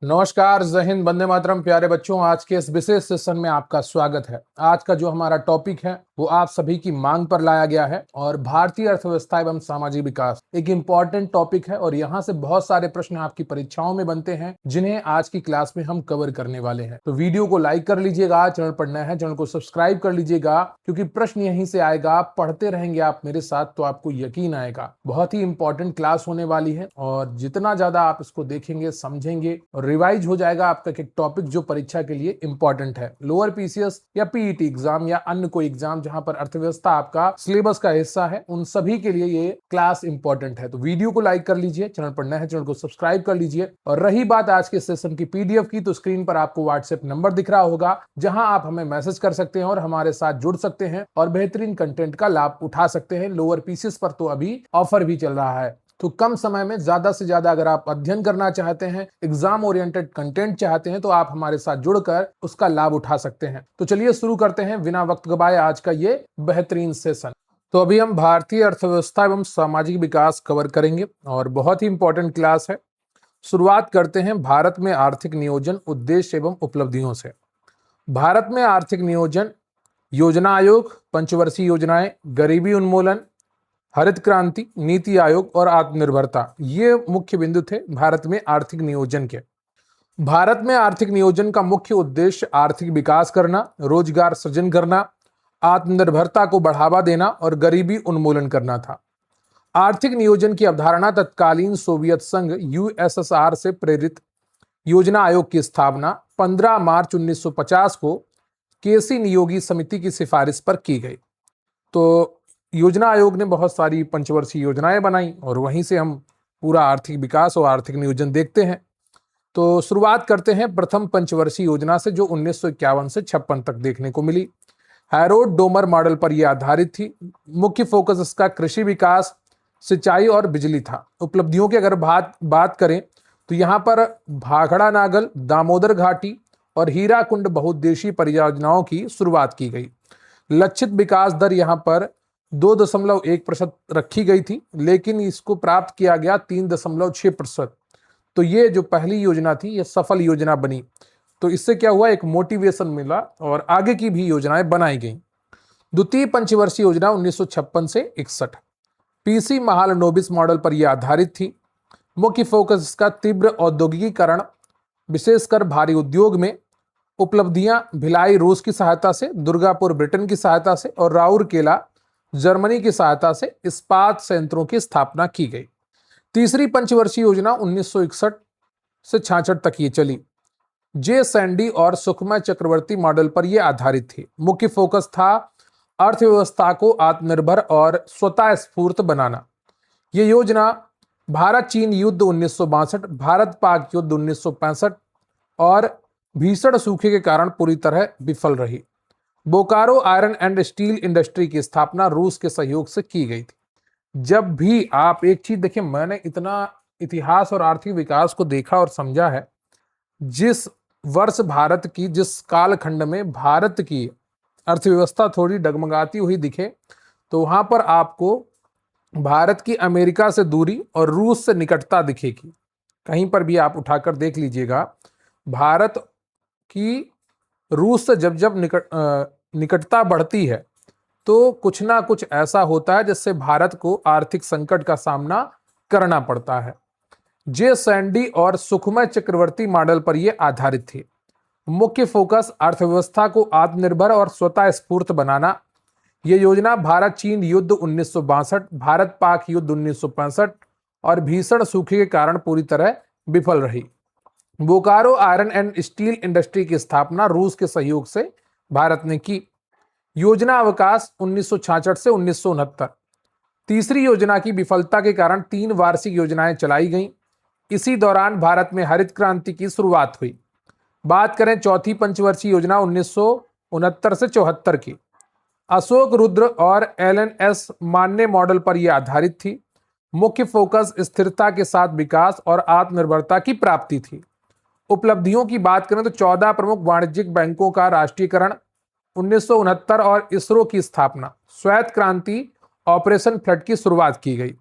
नमस्कार, जय हिंद, वंदे मातरम। प्यारे बच्चों, आज के इस विशेष सेशन में आपका स्वागत है। आज का जो हमारा टॉपिक है वो आप सभी की मांग पर लाया गया है और भारतीय अर्थव्यवस्था एवं सामाजिक विकास एक इम्पॉर्टेंट टॉपिक है और यहाँ से बहुत सारे प्रश्न आपकी परीक्षाओं में बनते हैं जिन्हें आज की क्लास में हम कवर करने वाले हैं। तो वीडियो को लाइक कर लीजिएगा, चैनल पर नया है चैनल को सब्सक्राइब कर लीजिएगा, क्योंकि प्रश्न यहीं से आएगा। आप पढ़ते रहेंगे आप मेरे साथ तो आपको यकीन आएगा। बहुत ही इंपॉर्टेंट क्लास होने वाली है और जितना ज्यादा आप इसको देखेंगे, समझेंगे और रिवाइज हो जाएगा आपका एक टॉपिक जो परीक्षा के लिए इंपॉर्टेंट है। लोअर पीसीएस या पीईटी एग्जाम या अन्य कोई एग्जाम जहां पर अर्थव्यवस्था आपका सिलेबस का हिस्सा है, उन सभी के लिए ये क्लास इंपॉर्टेंट है। तो वीडियो को लाइक कर लीजिए, चैनल पर नए हैं चैनल को सब्सक्राइब कर लीजिए। और रही बात आज के सेशन की पीडीएफ की, तो स्क्रीन पर आपको व्हाट्सएप नंबर दिख रहा होगा जहां आप हमें मैसेज कर सकते हैं और हमारे साथ जुड़ सकते हैं और बेहतरीन कंटेंट का लाभ उठा सकते हैं। लोअर पीसीएस पर तो अभी ऑफर भी चल रहा है। तो कम समय में ज्यादा से ज्यादा अगर आप अध्ययन करना चाहते हैं, एग्जाम ओरिएंटेड कंटेंट चाहते हैं, तो आप हमारे साथ जुड़कर उसका लाभ उठा सकते हैं। तो चलिए शुरू करते हैं बिना वक्त गवाए आज का ये बेहतरीन सेशन। तो अभी हम भारतीय अर्थव्यवस्था एवं सामाजिक विकास कवर करेंगे और बहुत ही इंपॉर्टेंट क्लास है। शुरुआत करते हैं भारत में आर्थिक नियोजन, उद्देश्य एवं उपलब्धियों से। भारत में आर्थिक नियोजन, योजना आयोग, पंचवर्षीय योजनाएं, गरीबी उन्मूलन, हरित क्रांति, नीति आयोग और आत्मनिर्भरता, ये मुख्य बिंदु थे भारत में आर्थिक नियोजन के। भारत में आर्थिक नियोजन का मुख्य उद्देश्य आर्थिक विकास करना, रोजगार सृजन करना, आत्मनिर्भरता को बढ़ावा देना और गरीबी उन्मूलन करना था। आर्थिक नियोजन की अवधारणा तत्कालीन सोवियत संघ यूएसएसआर से प्रेरित योजना आयोग की स्थापना 15 मार्च 1950 को केसी नियोगी समिति की सिफारिश पर की गई। तो योजना आयोग ने बहुत सारी पंचवर्षीय योजनाएं बनाई और वहीं से हम पूरा आर्थिक विकास और आर्थिक नियोजन देखते हैं। तो शुरुआत करते हैं प्रथम पंचवर्षीय योजना से, जो 1951 से 56 तक देखने को मिली। हैरोल्ड डोमर मॉडल पर यह आधारित थी। मुख्य फोकस इसका कृषि विकास, सिंचाई और बिजली था। उपलब्धियों की अगर बात करें तो यहाँ पर भाखड़ा नागल, दामोदर घाटी और हीराकुंड बहुउद्देशीय परियोजनाओं की शुरुआत की गई। लक्षित विकास दर यहाँ पर 2.1% रखी गई थी, लेकिन इसको प्राप्त किया गया 3.6%। तो ये जो पहली योजना थी ये सफल योजना बनी। तो इससे क्या हुआ, एक मोटिवेशन मिला और आगे की भी योजनाएं बनाई गई। द्वितीय पंचवर्षीय योजना 1956 से 61 पीसी महालनोबिस मॉडल पर यह आधारित थी। मुख्य फोकस इसका तीव्र औद्योगिकीकरण, विशेषकर भारी उद्योग में। उपलब्धियां भिलाई रूस की सहायता से, दुर्गापुर ब्रिटेन की सहायता से और राउरकेला जर्मनी की सहायता से इस्पात संयंत्रों की स्थापना की गई। तीसरी पंचवर्षीय योजना 1961 से 66 तक ये चली। जे सैंडी और सुखमय चक्रवर्ती मॉडल पर यह आधारित थी। मुख्य फोकस था अर्थव्यवस्था को आत्मनिर्भर और स्वतः स्फूर्त बनाना। यह योजना भारत चीन युद्ध 1962, भारत पाक युद्ध 1965 और भीषण सूखे के कारण पूरी तरह विफल रही। Bokaro iron and steel industry की स्थापना रूस के सहयोग से की गई थी। जब भी आप एक चीज देखिए, मैंने इतना इतिहास और आर्थिक विकास को देखा और समझा है, जिस वर्ष भारत की, जिस कालखंड में भारत की अर्थव्यवस्था थोड़ी डगमगाती हुई दिखे, तो वहां पर आपको भारत की अमेरिका से दूरी और रूस से निकटता दिखेगी। कहीं पर भी आप उठाकर देख लीजिएगा, भारत की रूस से जब जब निकटता बढ़ती है तो कुछ ना कुछ ऐसा होता है जिससे भारत को आर्थिक संकट का सामना करना पड़ता है। जे सैंडी और सुखमय चक्रवर्ती मॉडल पर यह आधारित थी। मुख्य फोकस अर्थव्यवस्था को आत्मनिर्भर और स्वतः स्फूर्त बनाना। यह योजना भारत चीन युद्ध 1962, भारत पाक युद्ध 1965 और भीषण सूखे के कारण पूरी तरह विफल रही। Bokaro iron and steel industry की स्थापना रूस के सहयोग से भारत ने की। योजना अवकाश 1966 से 1969। तीसरी योजना की विफलता के कारण 3 वार्षिक योजनाएं चलाई गईं। इसी दौरान भारत में हरित क्रांति की शुरुआत हुई। बात करें चौथी पंचवर्षीय योजना 1969 से 74 की, अशोक रुद्र और LNS मान्य मॉडल पर यह आधारित थी। मुख्य फोकस स्थिरता के साथ विकास और आत्मनिर्भरता की प्राप्ति थी। उपलब्धियों की बात करें तो 14 प्रमुख वाणिज्यिक बैंकों का राष्ट्रीयकरण 1969 और इसरो की स्थापना, श्वेत क्रांति, ऑपरेशन फ्लड की शुरुआत की गई।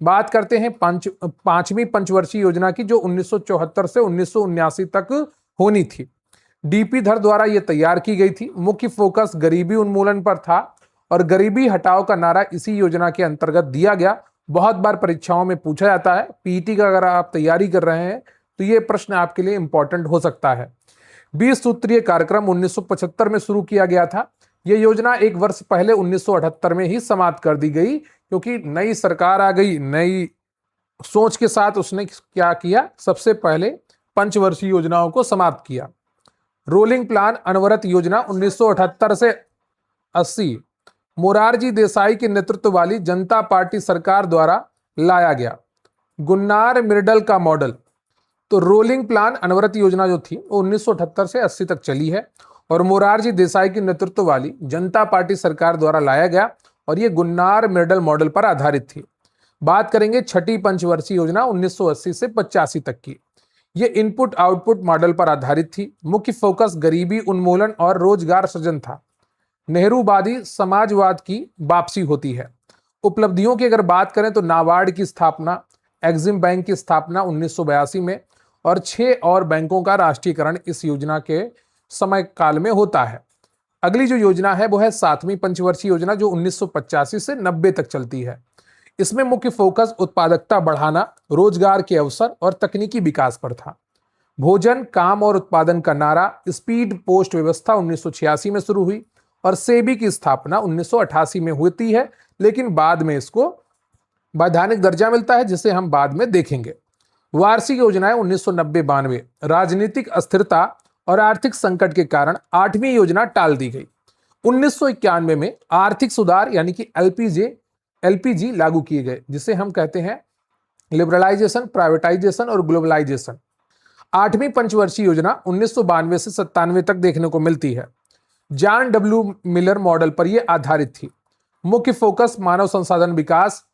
बात करते हैं पांचवी पंचवर्षीय योजना की, जो 1974 से 1979 तक होनी थी। डीपी धर द्वारा यह तैयार की गई थी। मुख्य फोकस गरीबी उन्मूलन पर था और गरीबी हटाओ का नारा इसी योजना के अंतर्गत दिया गया। बहुत बार परीक्षाओं में पूछा जाता है। पीटी का अगर आप तैयारी कर रहे हैं तो यह प्रश्न आपके लिए इंपॉर्टेंट हो सकता है। 20 सूत्रीय कार्यक्रम 1975 में शुरू किया गया था। यह योजना एक वर्ष पहले 1978 में ही समाप्त कर दी गई, क्योंकि नई सरकार आ गई, नई सोच के साथ उसने क्या किया, सबसे पहले पंचवर्षीय योजनाओं को समाप्त किया। रोलिंग प्लान अनवरत योजना 1978 से 80 मोरारजी देसाई के नेतृत्व वाली जनता पार्टी सरकार द्वारा लाया गया। गुन्नार मिर्डल का मॉडल। तो रोलिंग प्लान अनवरत योजना जो थी वो 1978 से 80 तक चली है और मोरारजी देसाई के नेतृत्व वाली जनता पार्टी सरकार द्वारा लाया गया और ये गुन्नार मिर्डल मॉडल पर आधारित थी। बात करेंगे छठी पंचवर्षीय योजना 1980 से 85 तक की। ये इनपुट आउटपुट मॉडल पर आधारित थी। मुख्य फोकस गरीबी उन्मूलन और रोजगार सृजन था। नेहरूवादी समाजवाद की वापसी होती है। उपलब्धियों की अगर बात करें तो नाबार्ड की स्थापना, एक्सिम बैंक की स्थापना 1982 में और 6 और बैंकों का राष्ट्रीयकरण इस योजना के समय काल में होता है। अगली जो योजना है वो है 7वीं पंचवर्षीय योजना, जो 1985 से 90 तक चलती है। इसमें मुख्य फोकस उत्पादकता बढ़ाना, रोजगार के अवसर और तकनीकी विकास पर था। भोजन, काम और उत्पादन का नारा स्पीड पोस्ट व्यवस्था 1986 में शुरू हुई और सेबी की स्थापना 1988 में होती है, लेकिन बाद में इसको वैधानिक दर्जा मिलता है, जिसे हम बाद में देखेंगे। वार्षिक योजनाएं 1990-92 राजनीतिक अस्थिरता और आर्थिक संकट के कारण 8वीं योजना टाल दी गई। 1991 में आर्थिक सुधार यानी कि एलपीजी लागू किए गए, जिसे हम कहते हैं लिबरलाइजेशन, प्राइवेटाइजेशन और ग्लोबलाइजेशन। 8वीं पंचवर्षीय योजना 1992 से 97 तक देखने को मिलती है। जॉन डब्ल्यू मिलर मॉडल पर यह आधारित थी। मुख्य फोकस मानव संसाधन विकास,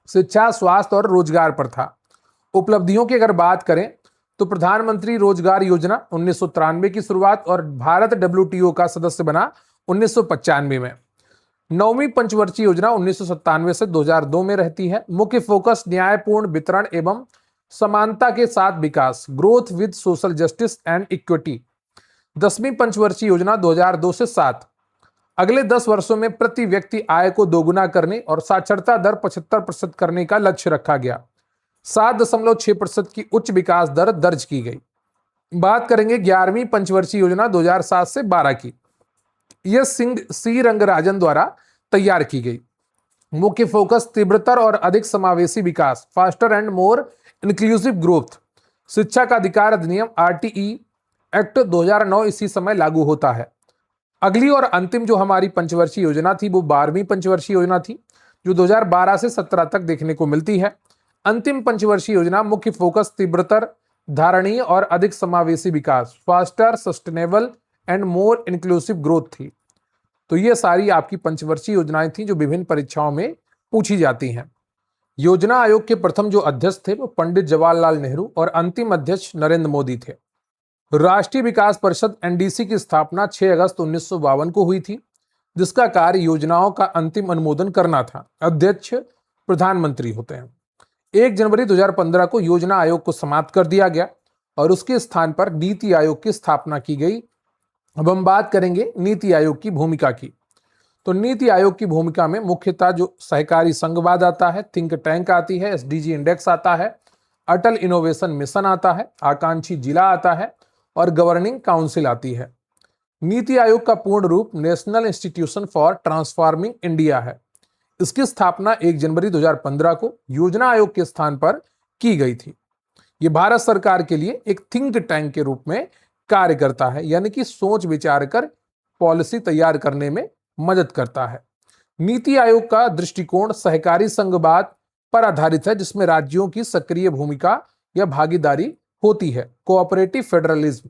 शिक्षा, स्वास्थ्य और रोजगार पर था। उपलब्धियों की अगर बात करें तो प्रधानमंत्री रोजगार योजना 1993 की शुरुआत और भारत डब्ल्यूटीओ का सदस्य बना 1995 में। 9वीं पंचवर्षीय योजना 1997 से 2002 में रहती है। मुख्य फोकस न्यायपूर्ण वितरण एवं समानता के साथ विकास, growth with social justice and equity. 10वीं पंचवर्षीय योजना 2002 से 7 अगले 10 वर्षों में प्रति व्यक्ति आय को दोगुना करने और साक्षरता दर 75% करने का लक्ष्य रखा गया। 7.6% की उच्च विकास दर दर्ज की गई। बात करेंगे 11वीं पंचवर्षीय योजना 2007 से 12 की। यह सी रंगराजन द्वारा तैयार की गई। मुख्य फोकस तीव्रतर और अधिक समावेशी विकास, faster and more inclusive growth. शिक्षा का अधिकार अधिनियम आरटीई एक्ट 2009 इसी समय लागू होता है। अगली और अंतिम जो हमारी पंचवर्षीय योजना थी वो 12वीं पंचवर्षीय योजना थी, जो 2012 से 17 तक देखने को मिलती है। अंतिम पंचवर्षीय योजना मुख्य फोकस तीव्रतर, धारणीय और अधिक समावेशी विकास, faster, sustainable and more inclusive growth थी। तो ये सारी आपकी पंचवर्षीय योजनाएं थी जो विभिन्न परीक्षाओं में पूछी जाती हैं। योजना आयोग के प्रथम जो अध्यक्ष थे वो पंडित जवाहरलाल नेहरू और अंतिम अध्यक्ष नरेंद्र मोदी थे। राष्ट्रीय विकास परिषद एनडीसी की स्थापना 6 अगस्त 1952 को हुई थी, जिसका कार्य योजनाओं का अंतिम अनुमोदन करना था। अध्यक्ष प्रधानमंत्री होते हैं। 1 जनवरी 2015 को योजना आयोग को समाप्त कर दिया गया और उसके स्थान पर नीति आयोग की स्थापना की गई। अब हम बात करेंगे नीति आयोग की भूमिका की। तो नीति आयोग की भूमिका में मुख्यतः जो सहकारी संघवाद आता है, थिंक टैंक आती है, एसडीजी इंडेक्स आता है, अटल इनोवेशन मिशन आता है, आकांक्षी जिला आता है और गवर्निंग काउंसिल आती है। नीति आयोग का पूर्ण रूप national institution for transforming India है। इसकी स्थापना 1 जनवरी 2015 को योजना आयोग के स्थान पर की गई थी। यह भारत सरकार के लिए एक थिंक टैंक के रूप में कार्य करता है, यानी कि सोच विचार कर पॉलिसी तैयार करने में मदद करता है। नीति आयोग का दृष्टिकोण सहकारी संघवाद पर आधारित है, जिसमें राज्यों की सक्रिय भूमिका या भागीदारी होती है, कोऑपरेटिव फेडरलिज्म।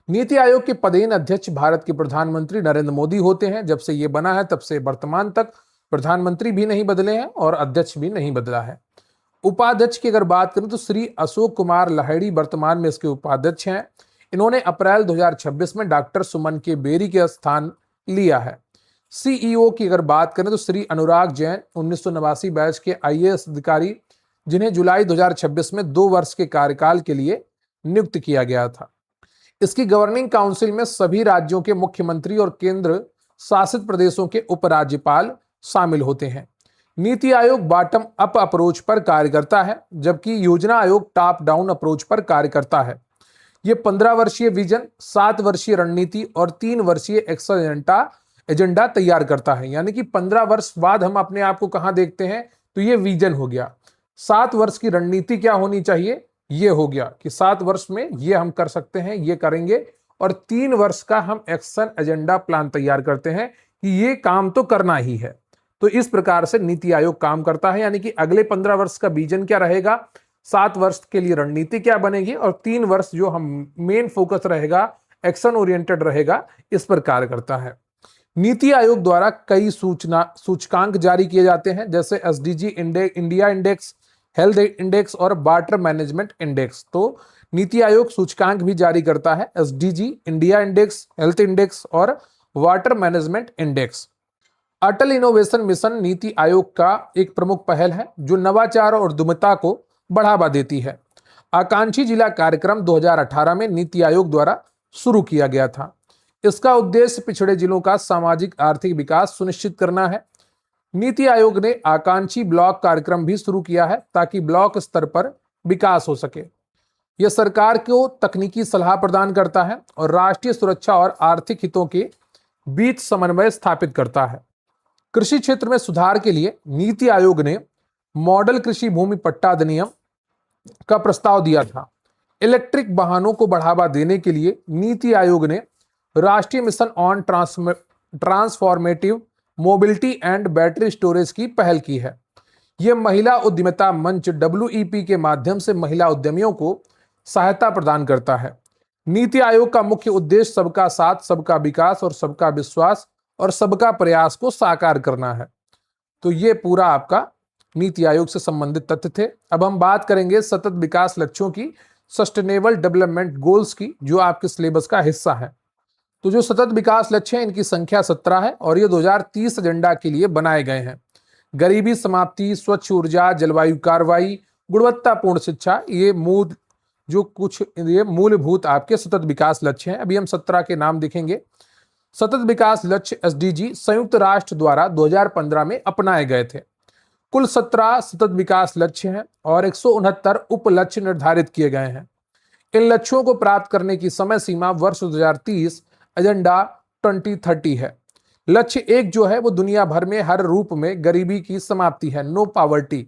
नीति आयोग के पदेन अध्यक्ष भारत के प्रधानमंत्री नरेंद्र मोदी होते हैं। जब से ये बना है तब से वर्तमान तक प्रधानमंत्री भी नहीं बदले हैं और अध्यक्ष भी नहीं बदला है। उपाध्यक्ष की अगर बात करें तो श्री अशोक कुमार लाहिड़ी वर्तमान में इसके उपाध्यक्ष हैं। इन्होंने अप्रैल 2026 में डॉक्टर सुमन के बेरी के स्थान लिया है। सीईओ की अगर बात करें तो श्री अनुराग जैन 1989 बैच के आईएएस अधिकारी, जिन्हें जुलाई 2026 में 2 वर्ष के कार्यकाल के लिए नियुक्त किया गया था। इसकी गवर्निंग काउंसिल में सभी राज्यों के मुख्यमंत्री और केंद्र शासित प्रदेशों के उपराज्यपाल शामिल होते हैं। NITI Aayog bottom up approach पर कार्य करता है, जबकि योजना आयोग टॉप डाउन अप्रोच पर कार्य करता है। ये 15 वर्षीय विजन, 7 वर्षीय रणनीति और 3 वर्षीय एक्शन एजेंडा तैयार करता है। यानी कि 15 वर्ष बाद हम अपने आप को कहां देखते हैं, तो ये विजन हो गया। 7 वर्ष की रणनीति क्या होनी चाहिए, ये हो गया कि 7 वर्ष में ये हम कर सकते हैं, ये करेंगे, और 3 वर्ष का हम एक्शन एजेंडा प्लान तैयार करते हैं कि ये काम तो करना ही है। तो इस प्रकार से नीति आयोग काम करता है। यानी कि अगले 15 वर्ष का विजन क्या रहेगा, 7 वर्ष के लिए रणनीति क्या बनेगी, और 3 वर्ष जो हम मेन फोकस रहेगा, एक्शन ओरिएंटेड रहेगा, इस पर कार्य करता है। नीति आयोग द्वारा कई सूचकांक जारी किए जाते हैं, जैसे SDG India index, health index और वाटर मैनेजमेंट इंडेक्स। तो नीति आयोग सूचकांक भी जारी करता है, SDG India index, health index और वाटर मैनेजमेंट इंडेक्स। अटल इनोवेशन मिशन नीति आयोग का एक प्रमुख पहल है, जो नवाचार और उद्यमिता को बढ़ावा देती है। आकांक्षी जिला कार्यक्रम 2018 में नीति आयोग द्वारा शुरू किया गया था। इसका उद्देश्य पिछड़े जिलों का सामाजिक आर्थिक विकास सुनिश्चित करना है। नीति आयोग ने आकांक्षी ब्लॉक कार्यक्रम भी शुरू किया है, ताकि ब्लॉक स्तर पर विकास हो सके। यह सरकार को तकनीकी सलाह प्रदान करता है और राष्ट्रीय सुरक्षा और आर्थिक हितों के बीच समन्वय स्थापित करता है। कृषि क्षेत्र में सुधार के लिए नीति आयोग ने मॉडल कृषि भूमि पट्टा अधिनियम का प्रस्ताव दिया था। इलेक्ट्रिक वाहनों को बढ़ावा देने के लिए नीति आयोग ने राष्ट्रीय mission on transformative mobility and battery storage की पहल की है। यह महिला उद्यमिता मंच WEP के माध्यम से महिला उद्यमियों को सहायता प्रदान करता है। नीति आयोग का मुख्य उद्देश्य सबका साथ, सबका विकास और सबका विश्वास और सबका प्रयास को साकार करना है। तो ये पूरा आपका नीति आयोग से संबंधित तथ्य थे। अब हम बात करेंगे सतत विकास लक्ष्यों की, सस्टेनेबल डेवलपमेंट गोल्स की, जो आपके सिलेबस का हिस्सा है। तो जो सतत विकास लक्ष्य हैं, इनकी संख्या 17 है और ये 2030 एजेंडा के लिए बनाए गए हैं। गरीबी समाप्ति, स्वच्छ ऊर्जा, जलवायु कार्रवाई, गुणवत्तापूर्ण शिक्षा, ये मूलभूत आपके सतत विकास लक्ष्य हैं। अभी हम 17 के नाम देखेंगे। सतत विकास लक्ष्य SDG संयुक्त राष्ट्र द्वारा 2015 में अपनाए गए थे। कुल 17 सतत विकास लक्ष्य हैं और 169 उप लक्ष्य निर्धारित किए गए हैं। इन लक्ष्यों को प्राप्त करने की समय सीमा वर्ष 2030 एजेंडा 2030 है। लक्ष्य 1 जो है वो दुनिया भर में हर रूप में गरीबी की समाप्ति है, नो पॉवर्टी।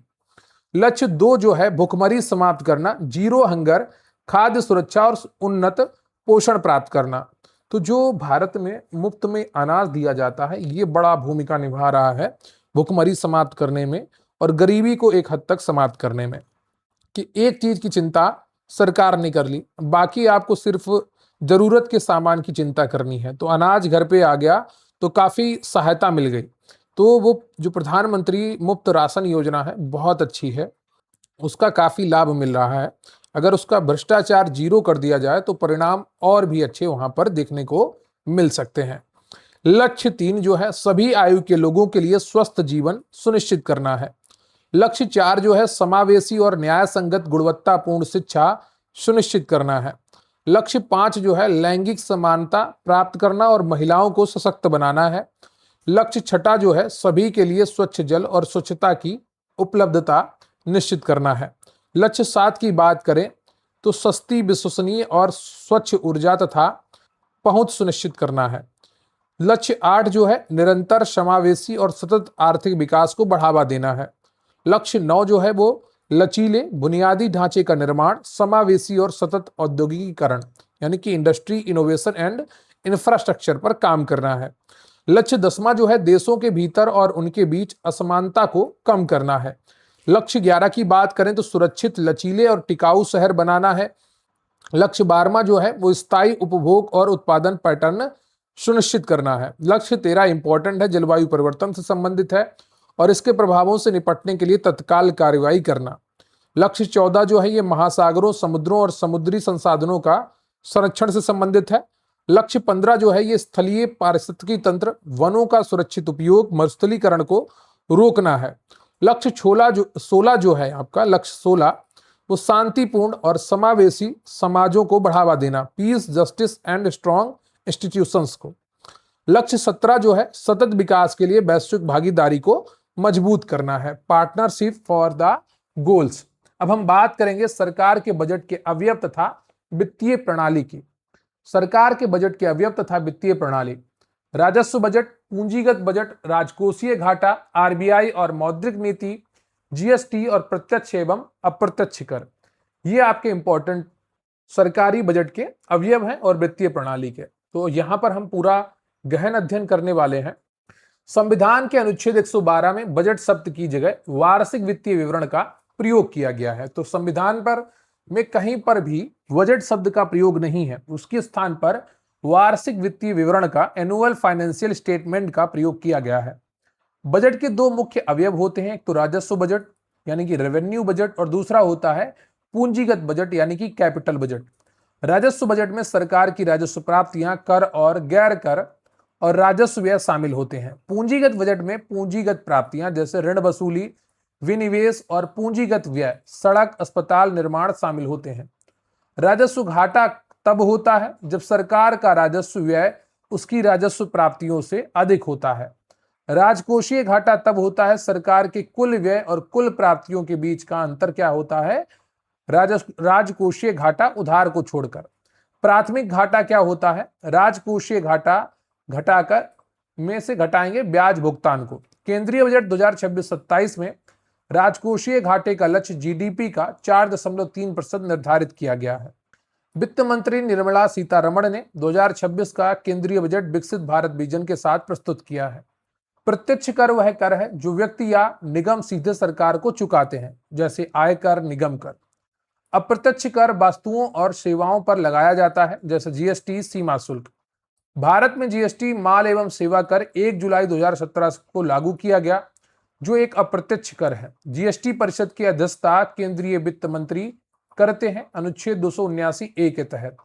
लक्ष्य 2 जो है भुखमरी समाप्त करना, जीरो हंगर, खाद्य सुरक्षा और उन्नत पोषण प्राप्त करना। तो जो भारत में मुफ्त में अनाज दिया जाता है, ये बड़ा भूमिका निभा रहा है भुखमरी समाप्त करने में और गरीबी को एक हद तक समाप्त करने में। कि एक चीज की चिंता सरकार ने कर ली, बाकी आपको सिर्फ जरूरत के सामान की चिंता करनी है। तो अनाज घर पे आ गया तो काफी सहायता मिल गई। तो वो जो प्रधानमंत्री मुफ्त राशन योजना है, बहुत अच्छी है, उसका काफी लाभ मिल रहा है। अगर उसका भ्रष्टाचार 0 कर दिया जाए तो परिणाम और भी अच्छे वहां पर देखने को मिल सकते हैं। लक्ष्य 3 जो है सभी आयु के लोगों के लिए स्वस्थ जीवन सुनिश्चित करना है। लक्ष्य 4 जो है समावेशी और न्याय संगत गुणवत्तापूर्ण शिक्षा सुनिश्चित करना है। लक्ष्य 5 जो है लैंगिक समानता प्राप्त करना और महिलाओं को सशक्त बनाना है। लक्ष्य 6 जो है सभी के लिए स्वच्छ जल और स्वच्छता की उपलब्धता निश्चित करना है। लक्ष्य 7 की बात करें तो सस्ती, विश्वसनीय और स्वच्छ ऊर्जा तथा पहुंच सुनिश्चित करना है। लक्ष्य 8 जो है निरंतर, समावेशी और सतत आर्थिक विकास को बढ़ावा देना है। लक्ष्य 9 जो है वो लचीले बुनियादी ढांचे का निर्माण, समावेशी और सतत औद्योगिकीकरण यानी कि इंडस्ट्री, इनोवेशन एंड इंफ्रास्ट्रक्चर पर काम करना है। लक्ष्य 10वां जो है देशों के भीतर और उनके बीच असमानता को कम करना है। लक्ष्य 11 की बात करें तो सुरक्षित, लचीले और टिकाऊ शहर बनाना है। लक्ष्य 12वां जो है वो स्थायी उपभोग और उत्पादन पैटर्न सुनिश्चित करना है। लक्ष्य 13 इंपॉर्टेंट है, जलवायु परिवर्तन से संबंधित है और इसके प्रभावों से निपटने के लिए तत्काल कार्रवाई करना। लक्ष्य 14 जो है ये महासागरों, समुद्रों और समुद्री संसाधनों का संरक्षण से संबंधित है। लक्ष्य 15 जो है ये स्थलीय पारिस्थितिकी तंत्र, वनों का सुरक्षित उपयोग, मरुस्थलीकरण को रोकना है। लक्ष्य 16 जो है आपका, लक्ष्य 16 वो शांतिपूर्ण और समावेशी समाजों को बढ़ावा देना, peace, justice and strong institutions को। लक्ष्य 17 जो है सतत विकास के लिए वैश्विक भागीदारी को मजबूत करना है, पार्टनरशिप फॉर द गोल्स। अब हम बात करेंगे सरकार के बजट के अवयव तथा वित्तीय प्रणाली की। सरकार के बजट के अवयव तथा वित्तीय प्रणाली: राजस्व बजट, पूंजीगत बजट, राजकोषीय घाटा, आरबीआई और मौद्रिक नीति, जीएसटी और प्रत्यक्ष एवं अप्रत्यक्ष कर। ये आपके इंपॉर्टेंट सरकारी बजट के अवयव हैं और वित्तीय प्रणाली के। तो यहां पर हम पूरा गहन अध्ययन करने वाले हैं। संविधान के अनुच्छेद 112 में बजट शब्द की जगह वार्षिक वित्तीय विवरण का प्रयोग किया गया है। तो संविधान पर में कहीं पर भी बजट शब्द का प्रयोग नहीं है, उसके स्थान पर वार्षिक वित्तीय विवरण का, एनुअल फाइनेंशियल स्टेटमेंट का प्रयोग किया गया है। बजट के दो मुख्य अवयव होते हैं, एक तो राजस्व बजट यानी कि रेवेन्यू बजट और दूसरा होता है पूंजीगत बजट यानी कि कैपिटल बजट। राजस्व बजट में सरकार की राजस्व प्राप्तियां, कर और गैर कर और राजस्व व्यय शामिल होते हैं। पूंजीगत बजट में पूंजीगत प्राप्तियां जैसे ऋण वसूली, विनिवेश और पूंजीगत व्यय, सड़क, अस्पताल निर्माण शामिल होते हैं। राजस्व घाटा तब होता है जब सरकार का राजस्व व्यय उसकी राजस्व प्राप्तियों से अधिक होता है। राजकोषीय घाटा तब होता है सरकार के कुल व्यय और कुल प्राप्तियों के बीच का अंतर क्या होता है, राजकोषीय घाटा उधार को छोड़कर। प्राथमिक घाटा क्या होता है, राजकोषीय घाटा घटाकर में से घटाएंगे ब्याज भुगतान को। केंद्रीय बजट 2026-27 में राजकोषीय घाटे का लक्ष्य जीडीपी का 4.3% निर्धारित किया गया है। वित्त मंत्री निर्मला सीतारमण ने 2026 का केंद्रीय बजट विकसित भारत विजन के साथ प्रस्तुत किया है। प्रत्यक्ष कर वह कर है जो व्यक्ति या निगम सीधे सरकार को चुकाते हैं, जैसे आयकर, निगम कर। अप्रत्यक्ष कर वस्तुओं और सेवाओं पर लगाया जाता है, जैसे जीएसटी, सीमा शुल्क। भारत में जीएसटी माल एवं सेवा कर 1 जुलाई 2017 को लागू किया गया, जो एक अप्रत्यक्ष कर है। जीएसटी परिषद की अध्यक्षता केंद्रीय वित्त मंत्री करते हैं, अनुच्छेद 279A के तहत।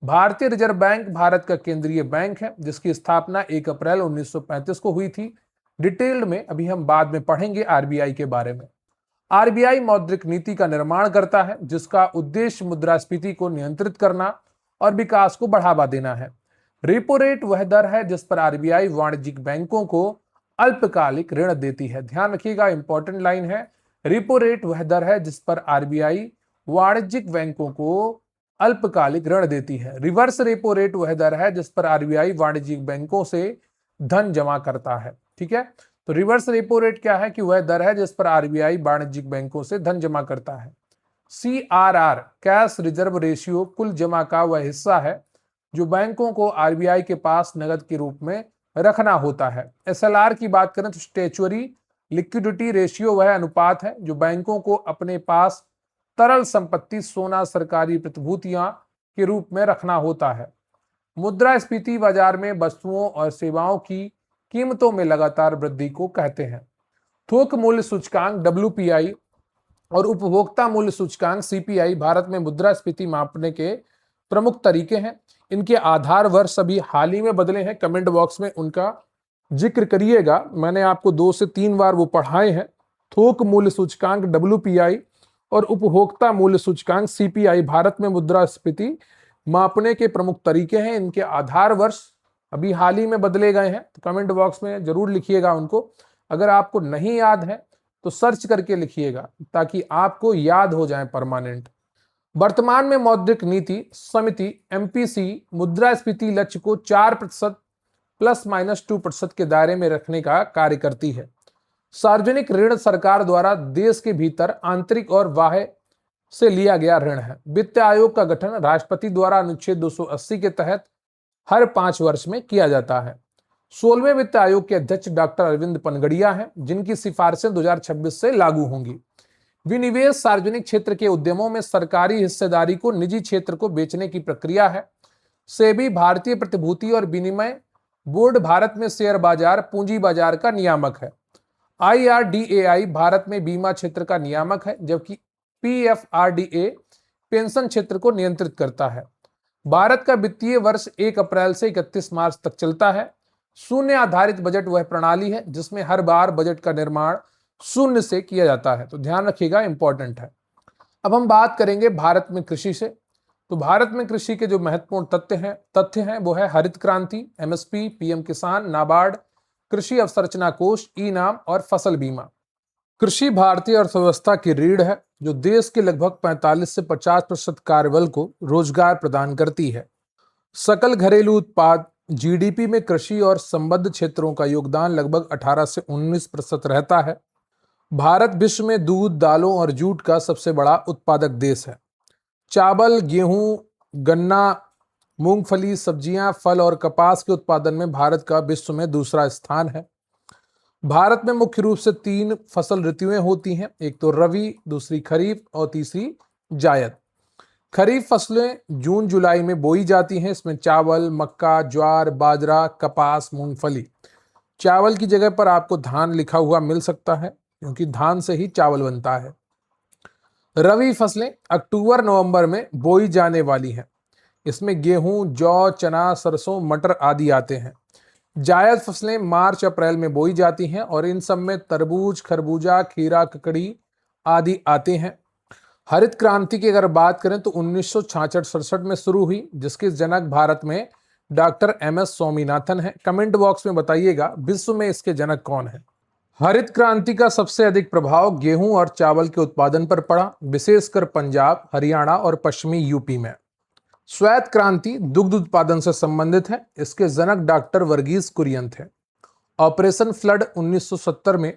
भारतीय रिजर्व बैंक भारत का केंद्रीय बैंक है, जिसकी स्थापना 1 अप्रैल 1935 को हुई थी। डिटेल्ड में अभी हम बाद में पढ़ेंगे आरबीआई के बारे में। आरबीआई मौद्रिक नीति का निर्माण करता है, जिसका उद्देश्य मुद्रास्फीति को नियंत्रित करना और विकास को बढ़ावा देना है। रेपो रेट वह दर है जिस पर आरबीआई वाणिज्यिक बैंकों को अल्पकालिक ऋण देती है। ध्यान रखिएगा, इंपॉर्टेंट लाइन है, रेपो रेट वह दर है जिस पर आरबीआई वाणिज्यिक बैंकों को अल्पकालिक ऋण देती है। रिवर्स रेपो रेट वह दर है जिस पर आरबीआई वाणिज्यिक बैंकों से धन जमा करता है। ठीक है, तो रिवर्स रेपो रेट क्या है कि वह दर है जिस पर आरबीआई वाणिज्यिक बैंकों से धन जमा करता है। सीआरआर, कैश रिजर्व रेशियो, कुल जमा का वह हिस्सा है जो बैंकों को आरबीआई के पास नगद के रूप में रखना होता है। एसएलआर की बात करें तो स्टैच्यूटरी लिक्विडिटी रेशियो वह अनुपात है जो बैंकों को अपने पास तरल संपत्ति, सोना, सरकारी प्रतिभूतियां के रूप में रखना होता है। मुद्रास्फीति बाजार में वस्तुओं और सेवाओं की कीमतों में लगातार वृद्धि को कहते हैं। थोक मूल्य सूचकांक डब्ल्यूपीआई और उपभोक्ता मूल्य सूचकांक सीपीआई भारत में मुद्रास्फीति मापने के प्रमुख तरीके हैं। इनके आधार वर्ष अभी हाल ही में बदले हैं, कमेंट बॉक्स में उनका जिक्र करिएगा, मैंने आपको 2 से 3 बार वो पढ़ाए हैं। थोक मूल्य सूचकांक डब्ल्यूपीआई और उपभोक्ता मूल्य सूचकांक सीपीआई भारत में मुद्रास्फीति मापने के प्रमुख तरीके हैं। इनके आधार वर्ष अभी हाल ही में बदले गए हैं, तो कमेंट बॉक्स में जरूर लिखिएगा उनको। अगर आपको नहीं याद है तो सर्च करके लिखिएगा ताकि आपको याद हो जाए परमानेंट। वर्तमान में मौद्रिक नीति समिति एमपीसी मुद्रास्फीति लक्ष्य को 4% ±2% के दायरे में रखने का कार्य करती है। सार्वजनिक ऋण सरकार द्वारा देश के भीतर आंतरिक और बाह्य से लिया गया ऋण है। वित्त आयोग का गठन राष्ट्रपति द्वारा अनुच्छेद 280 के तहत हर 5 वर्ष में किया जाता है। 16वें वित्त आयोग के अध्यक्ष डॉक्टर अरविंद पनगड़िया हैं, जिनकी सिफारिशें 2026 से लागू होंगी। विनिवेश सार्वजनिक क्षेत्र के उद्यमों में सरकारी हिस्सेदारी को निजी क्षेत्र को बेचने की प्रक्रिया है। सेबी भारतीय प्रतिभूति और विनिमय बोर्ड भारत में शेयर बाजार, पूंजी बाजार का नियामक है। आईआरडीएआई भारत में बीमा क्षेत्र का नियामक है, जबकि पीएफआरडीए पेंशन क्षेत्र को नियंत्रित करता है। भारत का वित्तीय वर्ष 1 अप्रैल से 31 मार्च तक चलता है। शून्य आधारित बजट वह प्रणाली है जिसमें हर बार बजट का निर्माण शून्य से किया जाता है, तो ध्यान रखिएगा, इंपॉर्टेंट है। अब हम बात करेंगे भारत में कृषि से। तो भारत में कृषि के जो महत्वपूर्ण तथ्य हैं वो है हरित क्रांति, एमएसपी, पीएम किसान, नाबार्ड, कृषि अवसंरचना कोष, ई नाम और फसल बीमा। कृषि भारतीय अर्थव्यवस्था की रीढ़ है जो देश के लगभग 45 से 50% कार्यबल को रोजगार प्रदान करती है। सकल घरेलू उत्पाद जीडीपी में कृषि और संबद्ध क्षेत्रों का योगदान लगभग 18 से 19% रहता है। भारत विश्व में दूध, दालों और जूट का सबसे बड़ा उत्पादक देश है। चावल, गेहूं, गन्ना, मूंगफली, सब्जियां, फल और कपास के उत्पादन में भारत का विश्व में दूसरा स्थान है। भारत में मुख्य रूप से 3 फसल ऋतुएं होती हैं, एक तो रबी, दूसरी खरीफ और तीसरी जायद। खरीफ फसलें जून जुलाई में बोई जाती हैं। इसमें चावल, मक्का, ज्वार, बाजरा, कपास, मूंगफली। चावल की जगह पर आपको धान लिखा हुआ मिल सकता है क्योंकि धान से ही चावल बनता है। रबी फसलें अक्टूबर नवंबर में बोई जाने वाली हैं। इसमें गेहूं, जौ, चना, सरसों, मटर आदि आते हैं। जायद फसलें मार्च अप्रैल में बोई जाती हैं और इन सब में तरबूज, खरबूजा, खीरा, ककड़ी आदि आते हैं। हरित क्रांति की अगर बात करें तो 1966-67 में शुरू हुई, जिसके जनक भारत में डॉक्टर एमएस स्वामीनाथन है। कमेंट बॉक्स में बताइएगा विश्व में इसके जनक कौन है। हरित क्रांति का सबसे अधिक प्रभाव गेहूं और चावल के उत्पादन पर पड़ा, विशेषकर पंजाब, हरियाणा और पश्चिमी यूपी में। श्वेत क्रांति दुग्ध उत्पादन से संबंधित है। इसके जनक डॉक्टर वर्गीस कुरियन थे। ऑपरेशन फ्लड 1970 में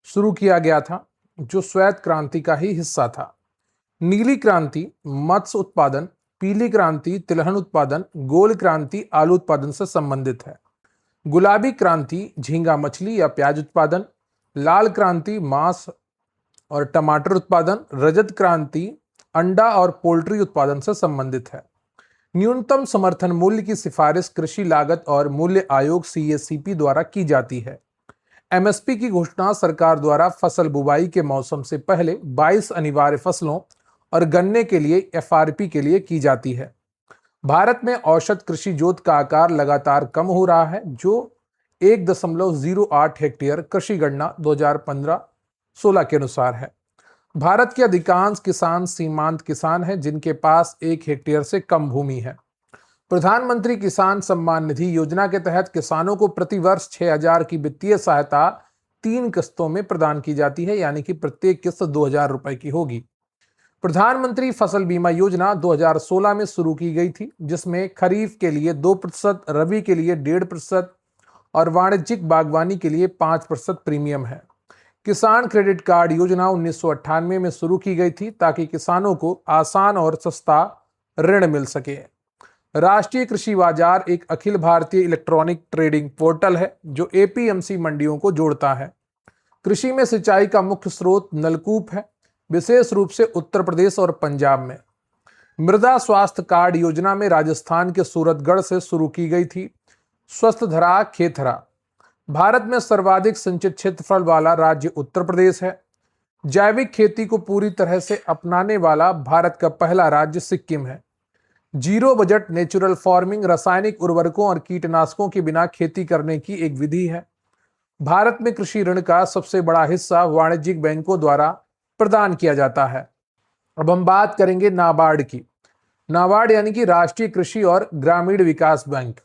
शुरू किया गया था जो श्वेत क्रांति का ही हिस्सा था। नीली क्रांति मत्स्य उत्पादन, पीली क्रांति तिलहन उत्पादन, गोल क्रांति आलू उत्पादन से संबंधित है। गुलाबी क्रांति झींगा मछली या प्याज उत्पादन, लाल क्रांति मांस और टमाटर उत्पादन, रजत क्रांति अंडा और पोल्ट्री उत्पादन से संबंधित है। न्यूनतम समर्थन मूल्य की सिफारिश कृषि लागत और मूल्य आयोग सीएसीपी द्वारा की जाती है। एमएसपी की घोषणा सरकार द्वारा फसल बुवाई के मौसम से पहले 22 अनिवार्य फसलों और गन्ने के लिए एफआरपी के लिए की जाती है। भारत में औसत कृषि जोत का आकार लगातार कम हो रहा है जो 1.08 हेक्टेयर कृषि गणना 2015-16 के अनुसार है। भारत के अधिकांश किसान सीमांत किसान हैं जिनके पास 1 हेक्टेयर से कम भूमि है। प्रधानमंत्री किसान सम्मान निधि योजना के तहत किसानों को प्रतिवर्ष 6,000 की वित्तीय सहायता 3 किस्तों में प्रदान की जाती है, यानी कि प्रत्येक किस्त 2,000 रुपए की होगी। प्रधानमंत्री फसल बीमा योजना 2016 में शुरू की गई थी, जिसमें खरीफ के लिए 2%, रबी के लिए 1.5% और वाणिज्यिक बागवानी के लिए 5% प्रीमियम है। किसान क्रेडिट कार्ड योजना 1998 में शुरू की गई थी ताकि किसानों को आसान और सस्ता ऋण मिल सके। राष्ट्रीय कृषि बाजार एक Akhil Bharatiya electronic trading portal है जो एपीएमसी मंडियों को जोड़ता है। कृषि में सिंचाई का मुख्य स्रोत नलकूप है, विशेष रूप से उत्तर प्रदेश और पंजाब में। मृदा स्वास्थ्य कार्ड योजना में राजस्थान के सूरतगढ़ से शुरू की गई थी। स्वस्थ धरा खेतहरा। भारत में सर्वाधिक सिंचित क्षेत्रफल वाला राज्य उत्तर प्रदेश है। जैविक खेती को पूरी तरह से अपनाने वाला भारत का पहला राज्य सिक्किम है। जीरो बजट नेचुरल फार्मिंग रासायनिक उर्वरकों और कीटनाशकों के बिना खेती करने की एक विधि है। भारत में कृषि ऋण का सबसे बड़ा हिस्सा वाणिज्यिक बैंकों द्वारा प्रदान किया जाता है। अब हम बात करेंगे नाबार्ड की। नाबार्ड यानी कि राष्ट्रीय कृषि और ग्रामीण विकास बैंक।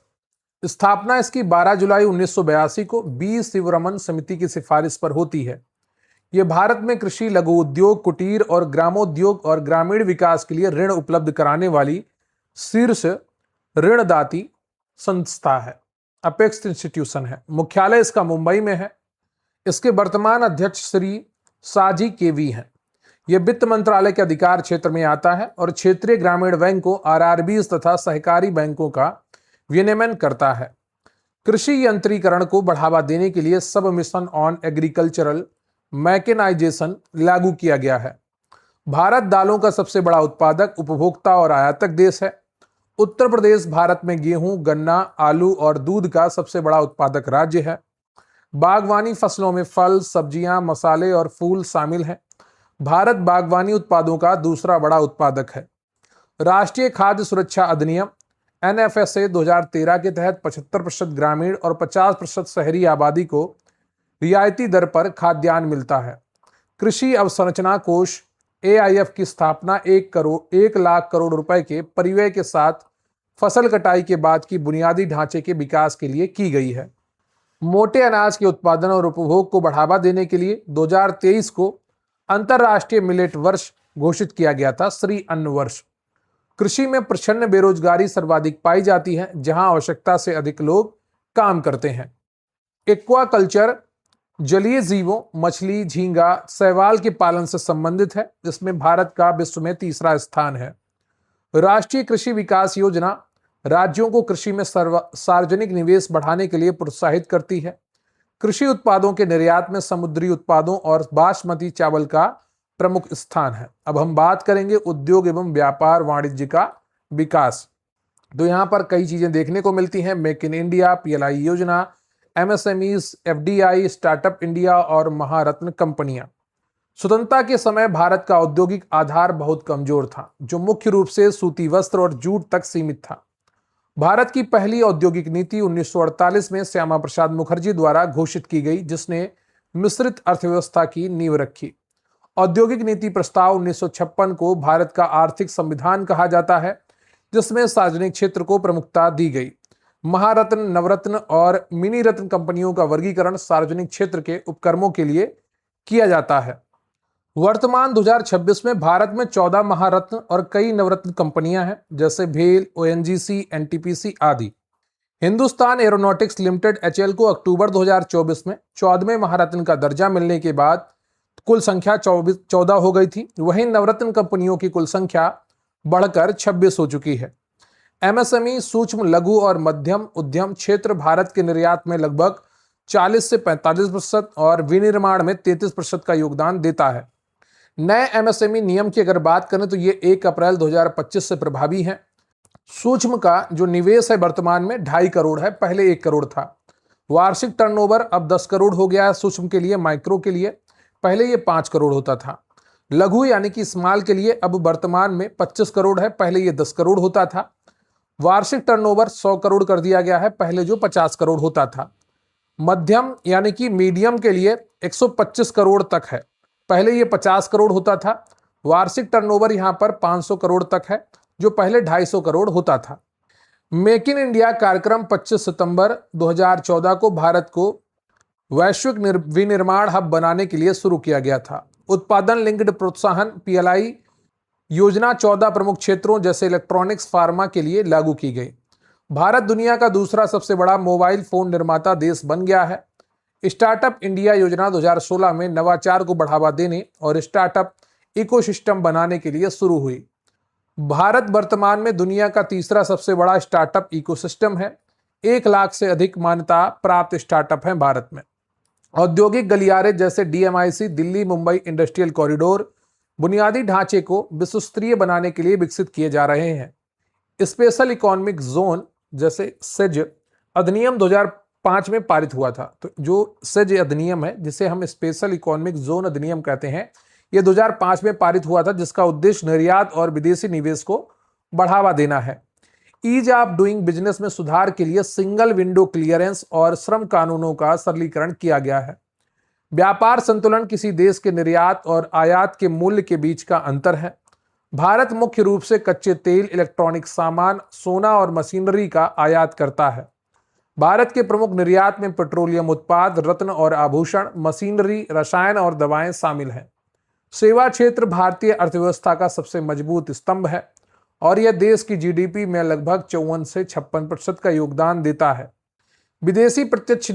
स्थापना इसकी 12 जुलाई 1982 को बी शिवरमन समिति की सिफारिश पर होती है। यह भारत में कृषि, लघु उद्योग, कुटीर और ग्रामोद्योग और ग्रामीण विकास के लिए ऋण उपलब्ध कराने वाली शीर्ष ऋणदाती संस्था है, अपेक्स इंस्टीट्यूशन है। मुख्यालय इसका मुंबई में है। इसके वर्तमान अध्यक्ष श्री साजी केवी हैं। यह वित्त मंत्रालय के अधिकार क्षेत्र में आता है और क्षेत्रीय ग्रामीण बैंकों, आरआरबीज तथा सहकारी बैंकों का विनियमन करता है। कृषि यंत्रीकरण को बढ़ावा देने के लिए सब मिशन ऑन एग्रीकल्चरल मैकेनाइजेशन लागू किया गया है। भारत दालों का सबसे बड़ा उत्पादक, उपभोक्ता और आयातक देश है। उत्तर प्रदेश भारत में गेहूं, गन्ना, आलू और दूध का सबसे बड़ा उत्पादक राज्य है। बागवानी फसलों में फल, सब्जियां, मसाले और फूल शामिल हैं। भारत बागवानी उत्पादों का दूसरा बड़ा उत्पादक है। राष्ट्रीय खाद्य सुरक्षा अधिनियम NFSA 2013 के तहत 75% ग्रामीण और 50% शहरी आबादी को रियायती दर पर खाद्यान्न मिलता है। कृषि अवसंरचना कोष AIF की स्थापना 1 लाख करोड़ रुपए के परिव्यय के साथ फसल कटाई के बाद की बुनियादी ढांचे के विकास के लिए की गई है। मोटे अनाज के उत्पादन और उपभोग को बढ़ावा देने के लिए 2023 को अंतर्राष्ट्रीय मिलेट वर्ष घोषित किया गया था, श्री अन्न वर्ष। कृषि में प्रचंड बेरोजगारी सर्वाधिक पाई जाती है, जहां आवश्यकता से अधिक लोग काम करते हैं। एक्वाकल्चर जलीय जीवों, मछली, झींगा, शैवाल के पालन से संबंधित है, जिसमें भारत का विश्व में तीसरा स्थान है। राष्ट्रीय कृषि विकास योजना राज्यों को कृषि में सार्वजनिक निवेश बढ़ाने के लिए प्रोत्साहित करती है। कृषि उत्पादों के निर्यात में समुद्री उत्पादों और बासमती चावल का प्रमुख स्थान है। अब हम बात करेंगे उद्योग एवं व्यापार वाणिज्य का विकास। तो यहाँ पर कई चीजें देखने को मिलती हैं। मेक इन इंडिया, PLI योजना, MSMEs, FDI, स्टार्टअप इंडिया और महारत्न कंपनियां। स्वतंत्रता के समय भारत का औद्योगिक आधार बहुत कमजोर था, जो मुख्य रूप से सूती वस्त्र और जूट तक सीमित था। भारत की पहली औद्योगिक नीति 1948 में श्यामा प्रसाद मुखर्जी द्वारा घोषित की गई, जिसने मिश्रित अर्थव्यवस्था की नींव रखी। औद्योगिक नीति प्रस्ताव 1956 को भारत का आर्थिक संविधान कहा जाता है, जिसमें सार्वजनिक क्षेत्र को प्रमुखता दी गई। महारत्न, नवरत्न और मिनी रत्न कंपनियों का वर्गीकरण सार्वजनिक क्षेत्र के उपक्रमों के लिए किया जाता है। वर्तमान 2026 में भारत में 14 महारत्न और कई नवरत्न कंपनियां हैं, जैसे भेल, ONGC, NTPC आदि। हिंदुस्तान एरोनॉटिक्स लिमिटेड HAL को अक्टूबर 2024 में 14वें महारत्न का दर्जा मिलने के बाद कुल संख्या 14 हो गई थी। वहीं नवरत्न कंपनियों की कुल संख्या बढ़कर 26 हो चुकी है। MSME सूक्ष्म, लघु और मध्यम उद्यम क्षेत्र भारत के निर्यात में लगभग 40 से 45% और विनिर्माण में 33% का योगदान देता है। नए MSME नियम की अगर बात करें तो ये 1 अप्रैल 2025 से प्रभावी हैं। सूक्ष्म का जो निवेश है वर्तमान में 2.5 करोड़ है, पहले 1 करोड़ था। वार्षिक टर्नओवर अब 10 करोड़ हो गया है सूक्ष्म के लिए, माइक्रो के लिए पहले ये 5 करोड़ होता था। लघु यानी कि स्मॉल के लिए अब वर्तमान में 25 करोड़ है, पहले ये 10 करोड़ होता था। वार्षिक टर्नओवर 100 करोड़ कर दिया गया है, पहले जो 50 करोड़ होता था। मध्यम यानी कि मीडियम के लिए 125 करोड़ तक है, पहले ये 50 करोड़ होता था। वार्षिक टर्नओवर यहां पर 500 करोड़ तक है, जो पहले 250 करोड़ होता था। मेक इन इंडिया कार्यक्रम 25 सितंबर 2014 को भारत को वैश्विक विनिर्माण हब बनाने के लिए शुरू किया गया था। उत्पादन लिंक्ड प्रोत्साहन PLI योजना 14 प्रमुख क्षेत्रों जैसे इलेक्ट्रॉनिक्स, फार्मा के लिए लागू की गई। भारत दुनिया का दूसरा सबसे बड़ा मोबाइल फोन निर्माता देश बन गया है। स्टार्टअप इंडिया योजना 2016 में नवाचार को बढ़ावा देने और स्टार्टअप इकोसिस्टम बनाने के लिए शुरू हुई। भारत वर्तमान में दुनिया का तीसरा सबसे बड़ा स्टार्टअप इकोसिस्टम है। 1 लाख से अधिक मान्यता प्राप्त स्टार्टअप हैं भारत में। औद्योगिक गलियारे जैसे DMIC, Delhi Mumbai industrial corridor बुनियादी ढांचे को विश्वस्तरीय बनाने के लिए विकसित किए जा रहे हैं। स्पेशल इकोनॉमिक जोन जैसे सेज अधिनियम 2005 में पारित हुआ था। तो जो सेज अधिनियम है, जिसे हम स्पेशल इकोनॉमिक जोन अधिनियम कहते हैं, यह 2005 में पारित हुआ था, जिसका उद्देश्य निर्यात और विदेशी निवेश को बढ़ावा देना है। ईज ऑफ डूइंग बिजनेस में सुधार के लिए सिंगल विंडो क्लियरेंस और श्रम कानूनों का सरलीकरण किया गया है। व्यापार संतुलन किसी देश के निर्यात और आयात के मूल्य के बीच का अंतर है। भारत मुख्य रूप से कच्चे तेल, इलेक्ट्रॉनिक सामान, सोना और मशीनरी का आयात करता है। भारत के प्रमुख निर्यात में पेट्रोलियम उत्पाद, रत्न और आभूषण, मशीनरी, रसायन और दवाएं शामिल हैं। सेवा क्षेत्र भारतीय अर्थव्यवस्था का सबसे मजबूत स्तंभ है और यह देश की GDP में लगभग 54 से 56% का योगदान देता है। विदेशी प्रत्यक्ष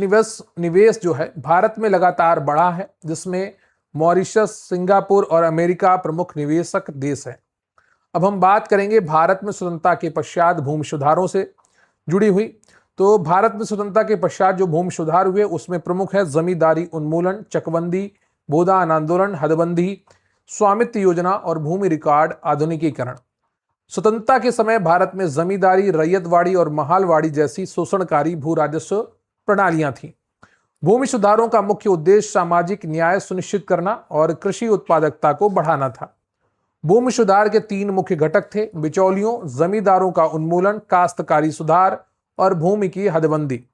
निवेश जो है भारत में लगातार बढ़ा है, जिसमें मॉरिशस, सिंगापुर और अमेरिका प्रमुख निवेशक देश हैं। अब हम बात करेंगे भारत में स्वतंत्रता के पश्चात भूमि सुधारों से जुड़ी हुई। तो भारत में स्वतंत्रता के पश्चात जो भूमि सुधार हुए उसमें प्रमुख है जमींदारी उन्मूलन, चकबंदी, भूदान आंदोलन, हदबंदी, स्वामित्व योजना और भूमि रिकॉर्ड आधुनिकीकरण। स्वतंत्रता के समय भारत में जमींदारी, रैयतवाड़ी और महालवाड़ी जैसी शोषणकारी भू राजस्व प्रणालियां थीं। भूमि सुधारों का मुख्य उद्देश्य सामाजिक न्याय सुनिश्चित करना और कृषि उत्पादकता को बढ़ाना था। भूमि सुधार के तीन मुख्य घटक थे: बिचौलियों, जमींदारों का उन्मूलन, काश्तकारी सुधार और भूमि की हदबंदी।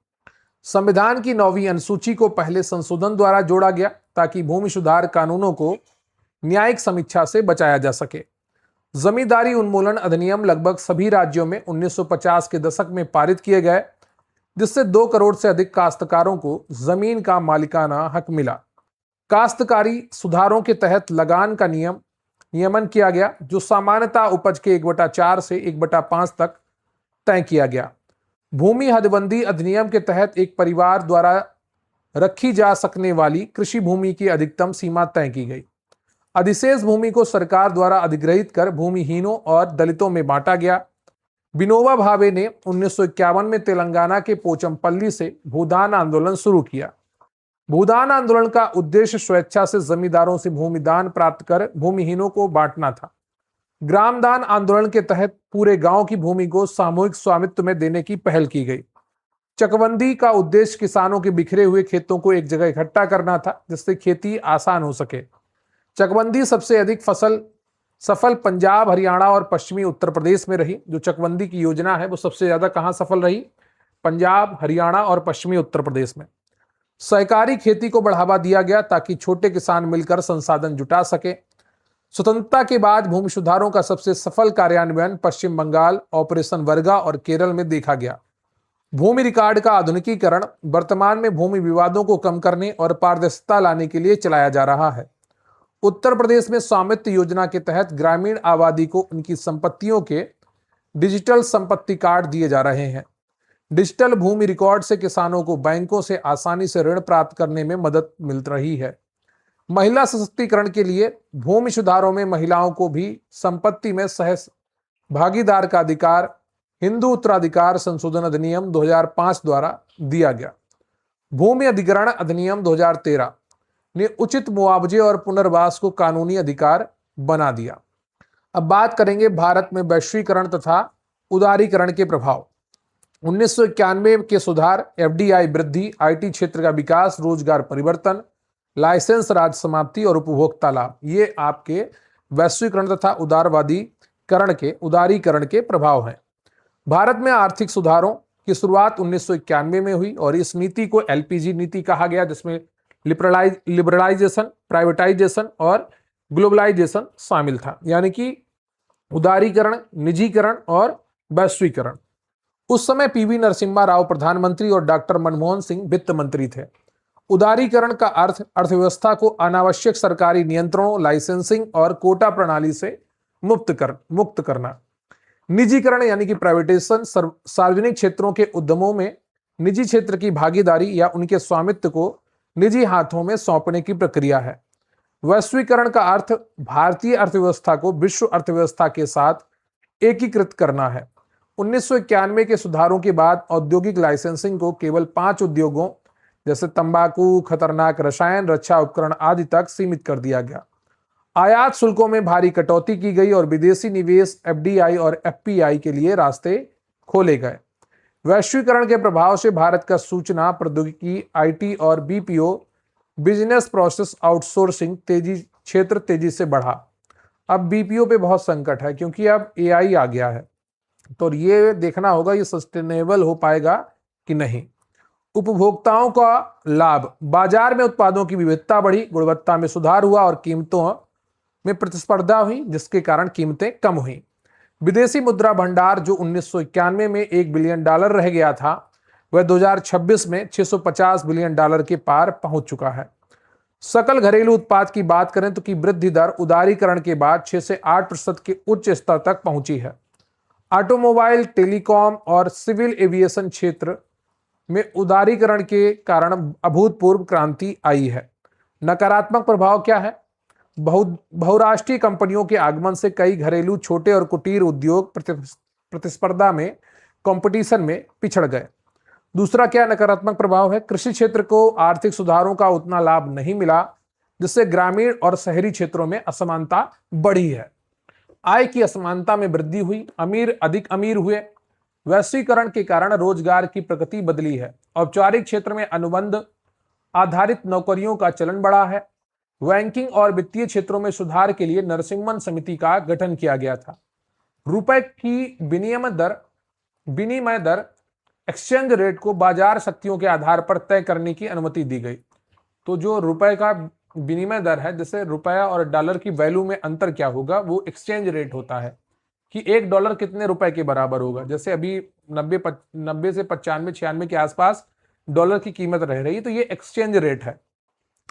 संविधान की 9वीं अनुसूची को पहले संशोधन द्वारा जोड़ा गया ताकि भूमि सुधार कानूनों को न्यायिक समीक्षा से बचाया जा सके। जमींदारी उन्मूलन अधिनियम लगभग सभी राज्यों में 1950 के दशक में पारित किए गए, जिससे 2 करोड़ से अधिक काश्तकारों को जमीन का मालिकाना हक मिला। काश्तकारी सुधारों के तहत लगान का नियमन किया गया, जो सामान्यतः उपज के 1/4 से 1/5 तक तय किया गया। भूमि हदबंदी अधिनियम के तहत एक परिवार द्वारा रखी जा सकने वाली कृषि भूमि की अधिकतम सीमा तय की गई। अधिशेष भूमि को सरकार द्वारा अधिग्रहित कर भूमिहीनों और दलितों में बांटा गया। विनोबा भावे ने 1951 में तेलंगाना के पोचमपल्ली से भूदान आंदोलन शुरू किया। भूदान आंदोलन का उद्देश्य स्वेच्छा से जमींदारों से भूमिदान प्राप्त कर भूमिहीनों को बांटना था। ग्रामदान आंदोलन के तहत पूरे गांव की भूमि को सामूहिक स्वामित्व में देने की पहल की गई। चकबंदी का उद्देश्य किसानों के बिखरे हुए खेतों को एक जगह इकट्ठा करना था, जिससे खेती आसान हो सके। चकबंदी सबसे अधिक सफल पंजाब, हरियाणा और पश्चिमी उत्तर प्रदेश में रही। जो चकबंदी की योजना है वो सबसे ज्यादा कहां सफल रही? पंजाब, हरियाणा और पश्चिमी उत्तर प्रदेश में। सहकारी खेती को बढ़ावा दिया गया ताकि छोटे किसान मिलकर संसाधन जुटा सके। स्वतंत्रता के बाद भूमि सुधारों का सबसे सफल कार्यान्वयन पश्चिम बंगाल, ऑपरेशन वर्गा और केरल में देखा गया। भूमि रिकॉर्ड का आधुनिकीकरण वर्तमान में भूमि विवादों को कम करने और पारदर्शिता लाने के लिए चलाया जा रहा है। उत्तर प्रदेश में स्वामित्व योजना के तहत ग्रामीण आबादी को उनकी संपत्तियों के डिजिटल संपत्ति कार्ड दिए जा रहे हैं। डिजिटल भूमि रिकॉर्ड से किसानों को बैंकों से आसानी से ऋण प्राप्त करने में मदद मिल रही है। महिला सशक्तिकरण के लिए भूमि सुधारों में महिलाओं को भी संपत्ति में भागीदार का अधिकार हिंदू उत्तराधिकार संशोधन अधिनियम 2005 द्वारा दिया गया। भूमि अधिग्रहण अधिनियम 2013 ने उचित मुआवजे और पुनर्वास को कानूनी अधिकार बना दिया। अब बात करेंगे भारत में वैश्वीकरण तथा उदारीकरण के प्रभाव। 1991 के सुधार, एफडीआई वृद्धि, आईटी क्षेत्र का विकास, रोजगार परिवर्तन, लाइसेंस राज समाप्ति और उपभोक्ता लाभ, ये आपके वैश्वीकरण तथा उदारीकरण के प्रभाव हैं। भारत में आर्थिक सुधारों की शुरुआत 1991 में हुई और इस नीति को एलपीजी नीति कहा गया, जिसमें लिबरलाइजेशन, प्राइवेटाइजेशन और ग्लोबलाइजेशन शामिल था, यानी कि उदारीकरण, निजीकरण और वैश्वीकरण। उस समय पीवी नरसिम्हा राव प्रधानमंत्री और डॉक्टर मनमोहन सिंह वित्त मंत्री थे। उदारीकरण का अर्थ अर्थव्यवस्था को अनावश्यक सरकारी नियंत्रणों, लाइसेंसिंग और कोटा प्रणाली से मुक्त करना। निजीकरण यानी कि प्राइवेटाइजेशन, सार्वजनिक क्षेत्रों के उद्यमों में निजी क्षेत्र की भागीदारी या उनके स्वामित्व को निजी हाथों में सौंपने की प्रक्रिया है। वैश्वीकरण का अर्थ भारतीय अर्थव्यवस्था को विश्व अर्थव्यवस्था के साथ एकीकृत करना है। 1991 के सुधारों के बाद औद्योगिक लाइसेंसिंग को केवल 5 उद्योगों जैसे तंबाकू, खतरनाक रसायन, रक्षा उपकरण आदि तक सीमित कर दिया गया। आयात शुल्कों में भारी कटौती की गई और विदेशी निवेश, एफडीआई और एफपीआई के लिए रास्ते खोले गए। वैश्वीकरण के प्रभाव से भारत का सूचना प्रौद्योगिकी, आईटी और बीपीओ बिजनेस प्रोसेस आउटसोर्सिंग क्षेत्र तेजी से बढ़ा। अब बीपीओ पे बहुत संकट है क्योंकि अब एआई आ गया है, तो ये देखना होगा ये सस्टेनेबल हो पाएगा कि नहीं। उपभोक्ताओं का लाभ, बाजार में उत्पादों की विविधता बढ़ी, गुणवत्ता में सुधार हुआ और कीमतों में प्रतिस्पर्धा हुई, जिसके कारण कीमतें कम हुई। विदेशी मुद्रा भंडार जो 1991 में $1 बिलियन रह गया था, वह 2026 में $650 बिलियन के पार पहुंच चुका है। सकल घरेलू उत्पाद की बात करें तो की वृद्धि दर उदारीकरण के बाद 6 से 8% के उच्च स्तर तक पहुंची है। ऑटोमोबाइल, टेलीकॉम और सिविल एविएशन क्षेत्र में उदारीकरण के कारण अभूतपूर्व क्रांति आई है। नकारात्मक प्रभाव क्या है? बहुराष्ट्रीय कंपनियों के आगमन से कई घरेलू, छोटे और कुटीर उद्योग प्रतिस्पर्धा में, कंपटीशन में पिछड़ गए। दूसरा क्या नकारात्मक प्रभाव है? कृषि क्षेत्र को आर्थिक सुधारों का उतना लाभ नहीं मिला, जिससे ग्रामीण और शहरी क्षेत्रों में असमानता बढ़ी है। आय की असमानता में वृद्धि हुई, अमीर अधिक अमीर हुए। वैश्वीकरण के कारण रोजगार की प्रगति बदली है। औपचारिक क्षेत्र में अनुबंध आधारित नौकरियों का चलन बढ़ा है। बैंकिंग और वित्तीय क्षेत्रों में सुधार के लिए नरसिम्हन समिति का गठन किया गया था। रुपए की विनिमय दर एक्सचेंज रेट को बाजार शक्तियों के आधार पर तय करने की अनुमति दी गई। तो जो रुपए का विनिमय दर है, जैसे रुपया और डॉलर की वैल्यू में अंतर क्या होगा, वो एक्सचेंज रेट होता है कि एक डॉलर कितने रुपए के बराबर होगा। जैसे अभी 90 से 95 96 के आसपास डॉलर की कीमत रह रही है, तो ये एक्सचेंज रेट है।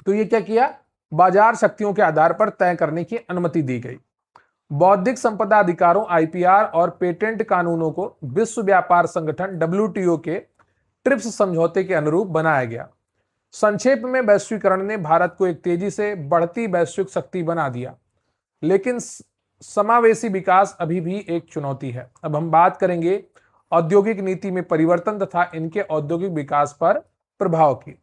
तो ये क्या किया, बाजार शक्तियों के आधार पर तय करने की अनुमति दी गई। बौद्धिक संपदा अधिकारों आईपीआर और पेटेंट कानूनों को विश्व व्यापार संगठन डब्ल्यूटीओ के ट्रिप्स समझौते के अनुरूप बनाया गया। संक्षेप में, वैश्वीकरण ने भारत को एक तेजी से बढ़ती वैश्विक शक्ति बना दिया, लेकिन समावेशी विकास अभी भी एक चुनौती है। अब हम बात करेंगे औद्योगिक नीति में परिवर्तन तथा इनके औद्योगिक विकास पर प्रभाव की।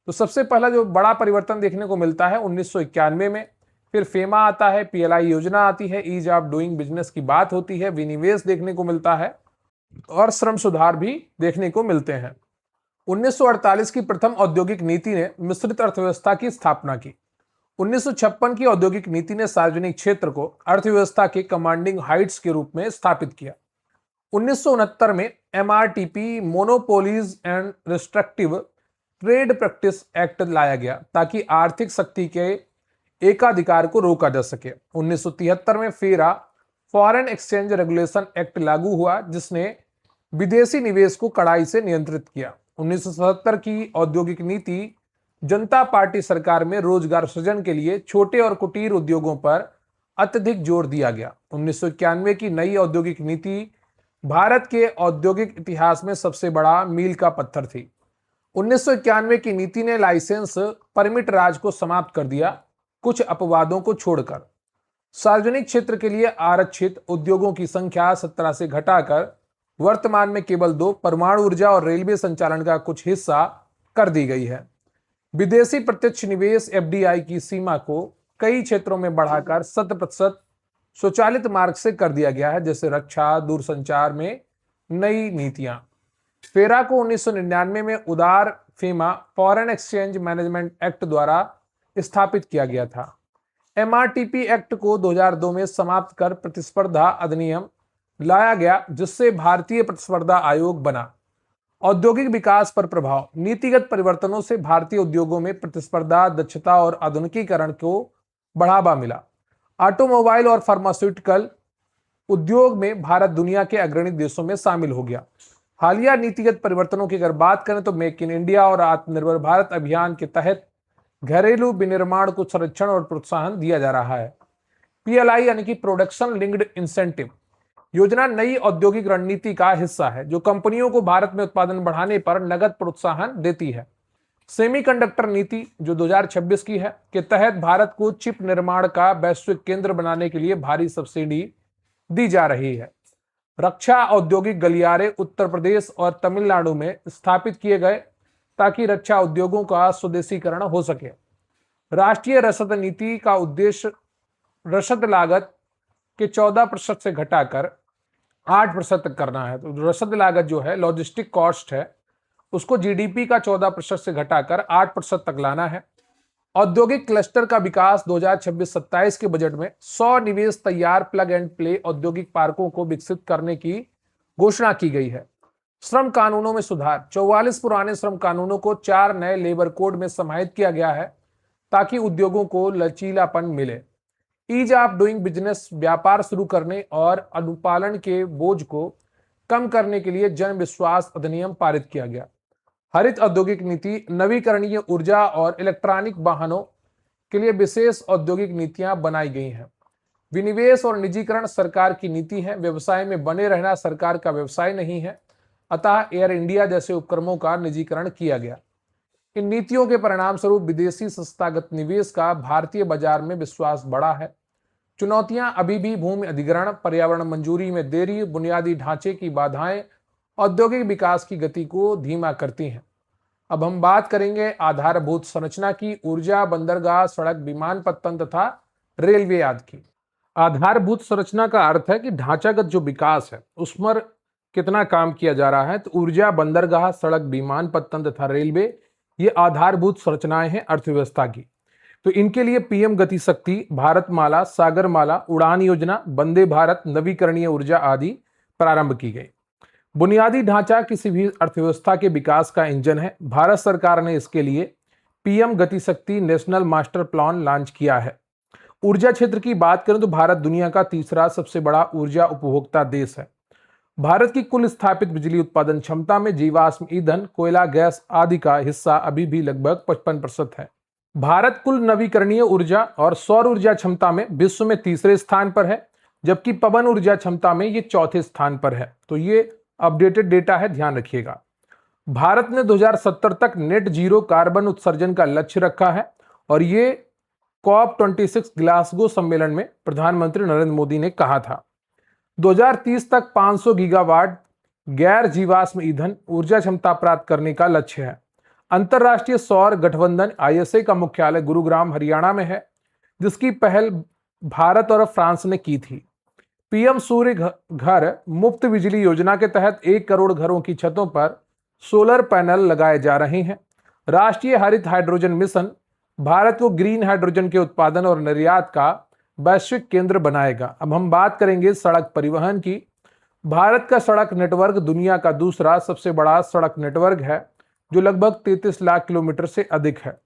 तो सबसे पहला जो बड़ा परिवर्तन देखने को मिलता है 1991 में, फिर फेमा आता है, पीएलआई योजना आती है, ईज ऑफ डूइंग बिजनेस की बात होती है, विनिवेश देखने को मिलता है और श्रम सुधार भी देखने को मिलते हैं। 1948 की प्रथम औद्योगिक नीति ने मिश्रित अर्थव्यवस्था की स्थापना की। 1956 की औद्योगिक नीति ने सार्वजनिक क्षेत्र को अर्थव्यवस्था के कमांडिंग हाइट्स के रूप में स्थापित किया। 1969 में MRTP monopolies and restrictive trade practice act लाया गया ताकि आर्थिक शक्ति के एकाधिकार को रोका जा सके। 1973 में फेरा फॉरेन एक्सचेंज रेगुलेशन एक्ट लागू हुआ, जिसने विदेशी निवेश को कड़ाई से नियंत्रित किया। 1977 की औद्योगिक नीति जनता पार्टी सरकार में रोजगार सृजन के लिए छोटे और कुटीर उद्योगों पर अत्यधिक जोर दिया गया। 1991 की नई औद्योगिक नीति भारत के औद्योगिक इतिहास में सबसे बड़ा मील का पत्थर थी। 1991 की नीति ने लाइसेंस परमिट राज को समाप्त कर दिया, कुछ अपवादों को छोड़कर। सार्वजनिक क्षेत्र के लिए आरक्षित उद्योगों की संख्या 17 से घटाकर वर्तमान में केवल 2 परमाणु ऊर्जा और रेलवे संचालन का कुछ हिस्सा कर दी गई है। विदेशी प्रत्यक्ष निवेश एफडीआई की सीमा को कई क्षेत्रों में बढ़ाकर 100% स्वचालित मार्ग से कर दिया गया है, जैसे रक्षा, दूरसंचार में नई नीतियां। फेरा को 1999 में उदार FEMA foreign exchange management act द्वारा स्थापित किया गया था। एमआरटीपी एक्ट को 2002 में समाप्त कर प्रतिस्पर्धा अधिनियम लाया गया, जिससे भारतीय प्रतिस्पर्धा आयोग बना। औद्योगिक विकास पर प्रभाव। नीतिगत परिवर्तनों से भारतीय उद्योगों में प्रतिस्पर्धा, दक्षता और आधुनिकीकरण को बढ़ावा मिला। ऑटोमोबाइल और फार्मास्यूटिकल उद्योग में भारत दुनिया के अग्रणी देशों में शामिल हो गया। हालिया नीतिगत परिवर्तनों की अगर बात करें तो मेक इन इंडिया और आत्मनिर्भर भारत अभियान के तहत घरेलू विनिर्माण को संरक्षण और प्रोत्साहन दिया जा रहा है। पीएलआई यानी कि प्रोडक्शन लिंक्ड इंसेंटिव योजना नई औद्योगिक रणनीति का हिस्सा है, जो कंपनियों को भारत में उत्पादन बढ़ाने पर नगद प्रोत्साहन देती है। सेमीकंडक्टर नीति जो 2026 की है, के तहत भारत को चिप निर्माण का वैश्विक केंद्र बनाने के लिए भारी सब्सिडी दी जा रही है। रक्षा औद्योगिक गलियारे उत्तर प्रदेश और तमिलनाडु में स्थापित किए गए ताकि रक्षा उद्योगों का स्वदेशीकरण हो सके। राष्ट्रीय रसद नीति का उद्देश्य रसद लागत के 14% से घटाकर 8% तक करना है। तो रसद लागत जो है, लॉजिस्टिक कॉस्ट है, उसको जीडीपी का 14% से घटाकर 8% तक लाना है। औद्योगिक क्लस्टर का विकास 2026-27 के बजट में 100 निवेश तैयार प्लग एंड प्ले औद्योगिक पार्कों को विकसित करने की घोषणा की गई है। श्रम कानूनों में सुधार। 44 पुराने श्रम कानूनों को 4 नए लेबर कोड में समाहित किया गया है ताकि उद्योगों को लचीलापन मिले। ईज ऑफ डूइंग बिजनेस व्यापार शुरू करने और अनुपालन के बोझ को कम करने के लिए जन विश्वास अधिनियम पारित किया गया। हरित औद्योगिक नीति नवीकरणीय ऊर्जा और इलेक्ट्रॉनिक वाहनों के लिए विशेष औद्योगिक नीतियां बनाई गई हैं। विनिवेश और निजीकरण सरकार की नीति है। व्यवसाय में बने रहना सरकार का व्यवसाय नहीं है, अतः एयर इंडिया जैसे उपक्रमों का निजीकरण किया गया। इन नीतियों के परिणाम स्वरूप विदेशी संस्थागत निवेश का भारतीय बाजार में विश्वास बढ़ा है। चुनौतियां अभी भी भूमि अधिग्रहण, पर्यावरण मंजूरी में देरी, बुनियादी ढांचे की बाधाएं औद्योगिक विकास की गति को धीमा करती हैं। अब हम बात करेंगे आधारभूत संरचना की। ऊर्जा, बंदरगाह, सड़क, विमानपत्तन तथा रेलवे आदि की। आधारभूत संरचना का अर्थ है कि ढांचागत जो विकास है उस पर कितना काम किया जा रहा है। तो ऊर्जा, बंदरगाह, सड़क, विमानपत्तन तथा रेलवे ये आधारभूत संरचनाएं हैं अर्थव्यवस्था की। तो इनके लिए पीएम गति शक्ति, भारतमाला, सागरमाला, उड़ान योजना, वंदे भारत, नवीकरणीय ऊर्जा आदि प्रारंभ की गई। बुनियादी ढांचा किसी भी अर्थव्यवस्था के विकास का इंजन है। भारत सरकार ने इसके लिए पीएम गति शक्ति नेशनल मास्टर प्लान लॉन्च किया है। ऊर्जा क्षेत्र की बात करें तो भारत दुनिया का तीसरा सबसे बड़ा ऊर्जा उपभोक्ता देश है। भारत की कुल स्थापित बिजली उत्पादन क्षमता में जीवाश्म ईंधन, कोयला, गैस आदि का हिस्सा अभी भी लगभग 55% है। भारत कुल नवीकरणीय ऊर्जा और सौर ऊर्जा क्षमता में विश्व में तीसरे स्थान पर है, जबकि पवन ऊर्जा क्षमता में ये चौथे स्थान पर है। तो ये अपडेटेड डेटा है, ध्यान रखिएगा। भारत ने 2070 तक नेट जीरो कार्बन उत्सर्जन का लक्ष्य रखा है और ये COP26 ग्लासगो सम्मेलन में प्रधानमंत्री नरेंद्र मोदी ने कहा था। 2030 तक 500 गीगावाट गैर जीवाश्म ईंधन ऊर्जा क्षमता प्राप्त करने का लक्ष्य है। अंतरराष्ट्रीय सौर गठबंधन ISA का मुख्यालय गुरुग्राम हरियाणा में है, जिसकी पहल भारत और फ्रांस ने की थी। पीएम सूर्य घर मुफ्त बिजली योजना के तहत 1 करोड़ घरों की छतों पर सोलर पैनल लगाए जा रहे हैं। राष्ट्रीय हरित हाइड्रोजन मिशन भारत को ग्रीन हाइड्रोजन के उत्पादन और निर्यात का वैश्विक केंद्र बनाएगा। अब हम बात करेंगे सड़क परिवहन की। भारत का सड़क नेटवर्क दुनिया का दूसरा सबसे बड़ा सड़क नेटवर्क है, जो लगभग 33 लाख किलोमीटर से अधिक है।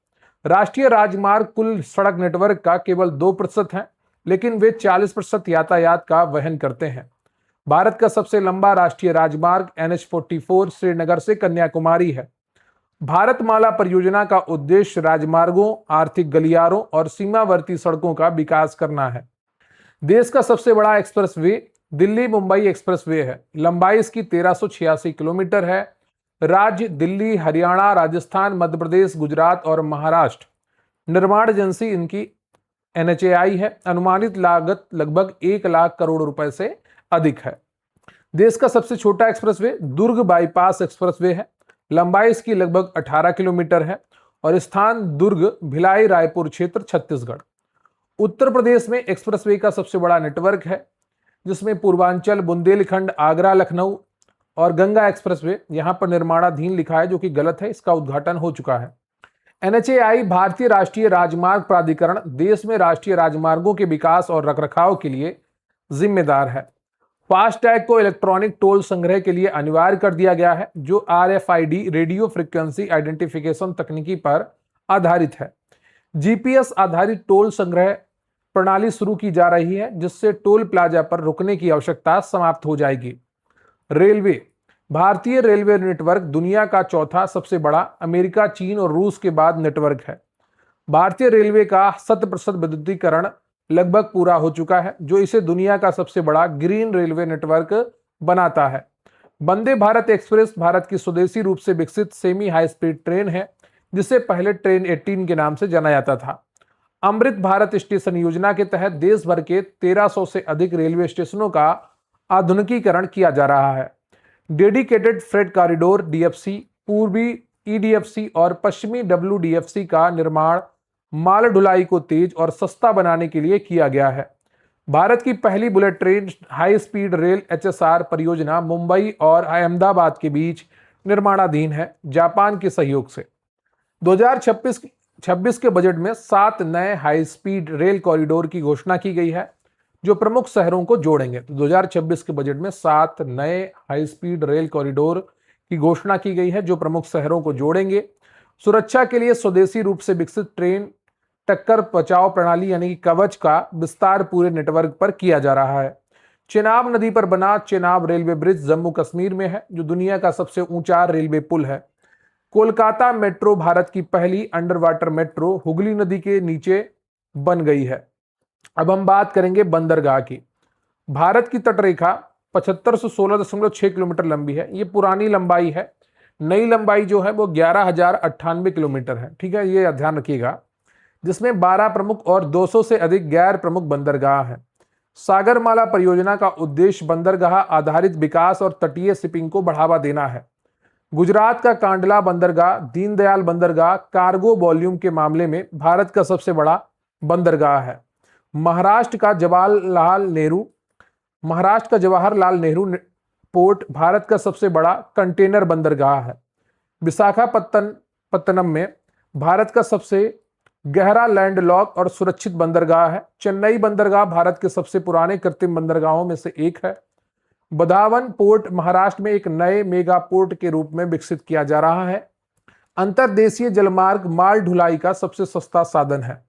राष्ट्रीय राजमार्ग कुल सड़क नेटवर्क का केवल 2% है, लेकिन वे 40% यातायात का वहन करते हैं। भारत का सबसे लंबा राष्ट्रीय राजमार्ग NH44 श्रीनगर से कन्याकुमारी है। भारतमाला परियोजना का उद्देश्य राजमार्गों, आर्थिक गलियारों और सीमावर्ती सड़कों का विकास करना है। देश का सबसे बड़ा एक्सप्रेसवे दिल्ली मुंबई एक्सप्रेसवे है। लंबाई इसकी 1386 किलोमीटर है। राज्य दिल्ली, हरियाणा, राजस्थान, मध्य प्रदेश, गुजरात और महाराष्ट्र निर्माण एजेंसी इनकी NHAI है। अनुमानित लागत लगभग 1 लाख करोड़ रुपए से अधिक है। देश का सबसे छोटा एक्सप्रेसवे दुर्ग बाईपास एक्सप्रेसवे है। लंबाई इसकी लगभग 18 किलोमीटर है और स्थान दुर्ग, भिलाई, रायपुर क्षेत्र, छत्तीसगढ़। उत्तर प्रदेश में एक्सप्रेसवे का सबसे बड़ा नेटवर्क है, जिसमें पूर्वांचल, बुंदेलखंड, आगरा, लखनऊ और गंगा एक्सप्रेसवे यहां पर निर्माणाधीन लिखा है, जो कि गलत है। इसका उद्घाटन हो चुका है। NHAI भारतीय राष्ट्रीय राजमार्ग प्राधिकरण देश में राष्ट्रीय राजमार्गों के विकास और रखरखाव के लिए जिम्मेदार है। फास्टैग को इलेक्ट्रॉनिक टोल संग्रह के लिए अनिवार्य कर दिया गया है, जो RFID रेडियो फ्रीक्वेंसी आइडेंटिफिकेशन तकनीकी पर आधारित है। GPS आधारित टोल संग्रह प्रणाली शुरू की जा रही है, जिससे टोल प्लाजा पर रुकने की आवश्यकता समाप्त हो जाएगी। रेलवे भारतीय रेलवे नेटवर्क दुनिया का चौथा सबसे बड़ा अमेरिका, चीन और रूस के बाद नेटवर्क है। भारतीय रेलवे का 100% विद्युतीकरण लगभग पूरा हो चुका है, जो इसे दुनिया का सबसे बड़ा ग्रीन रेलवे नेटवर्क बनाता है। वंदे भारत एक्सप्रेस भारत की स्वदेशी रूप से विकसित सेमी हाई स्पीड ट्रेन है, जिसे पहले ट्रेन 18 के नाम से जाना जाता था। अमृत भारत स्टेशन योजना के तहत देश भर के 1300 से अधिक रेलवे स्टेशनों का आधुनिकीकरण किया जा रहा है। डेडिकेटेड फ्रेट कॉरिडोर DFC, पूर्वी EDFC और पश्चिमी WDFC का निर्माण माल ढुलाई को तेज और सस्ता बनाने के लिए किया गया है। भारत की पहली bullet train high speed rail HSR परियोजना मुंबई और अहमदाबाद के बीच निर्माणाधीन है, जापान के सहयोग से। 2026 के बजट में 7 नए हाई स्पीड रेल कॉरिडोर की घोषणा की गई है, जो प्रमुख शहरों को जोड़ेंगे। तो 2026 के बजट में 7 नए हाई स्पीड रेल कॉरिडोर की घोषणा की गई है, जो प्रमुख शहरों को जोड़ेंगे। सुरक्षा के लिए स्वदेशी रूप से विकसित ट्रेन टक्कर बचाव प्रणाली यानी कि कवच का विस्तार पूरे नेटवर्क पर किया जा रहा है। चेनाब नदी पर बना चेनाब रेलवे ब्रिज जम्मू कश्मीर में है, जो दुनिया का सबसे ऊंचा रेलवे पुल है। कोलकाता मेट्रो भारत की पहली अंडर वाटर मेट्रो हुगली नदी के नीचे बन गई है। अब हम बात करेंगे बंदरगाह की। भारत की तटरेखा 7516.6 किलोमीटर लंबी है। ये पुरानी लंबाई है। नई लंबाई जो है वो 11,098 किलोमीटर है। ठीक है, ये ध्यान रखिएगा, जिसमें 12 प्रमुख और 200 से अधिक गैर प्रमुख बंदरगाह हैं। सागरमाला परियोजना का उद्देश्य बंदरगाह आधारित विकास और तटीय शिपिंग को बढ़ावा देना है। गुजरात का कांडला बंदरगाह, दीनदयाल बंदरगाह कार्गो वॉल्यूम के मामले में भारत का सबसे बड़ा बंदरगाह है। महाराष्ट्र का जवाहरलाल नेहरू पोर्ट भारत का सबसे बड़ा कंटेनर बंदरगाह है। विशाखापत्तनम में भारत का सबसे गहरा लैंडलॉक और सुरक्षित बंदरगाह है। चेन्नई बंदरगाह भारत के सबसे पुराने कृत्रिम बंदरगाहों में से एक है। बदावन पोर्ट महाराष्ट्र में एक नए मेगा पोर्ट के रूप में विकसित किया जा रहा है। अंतर्देशीय जलमार्ग माल ढुलाई का सबसे सस्ता साधन है।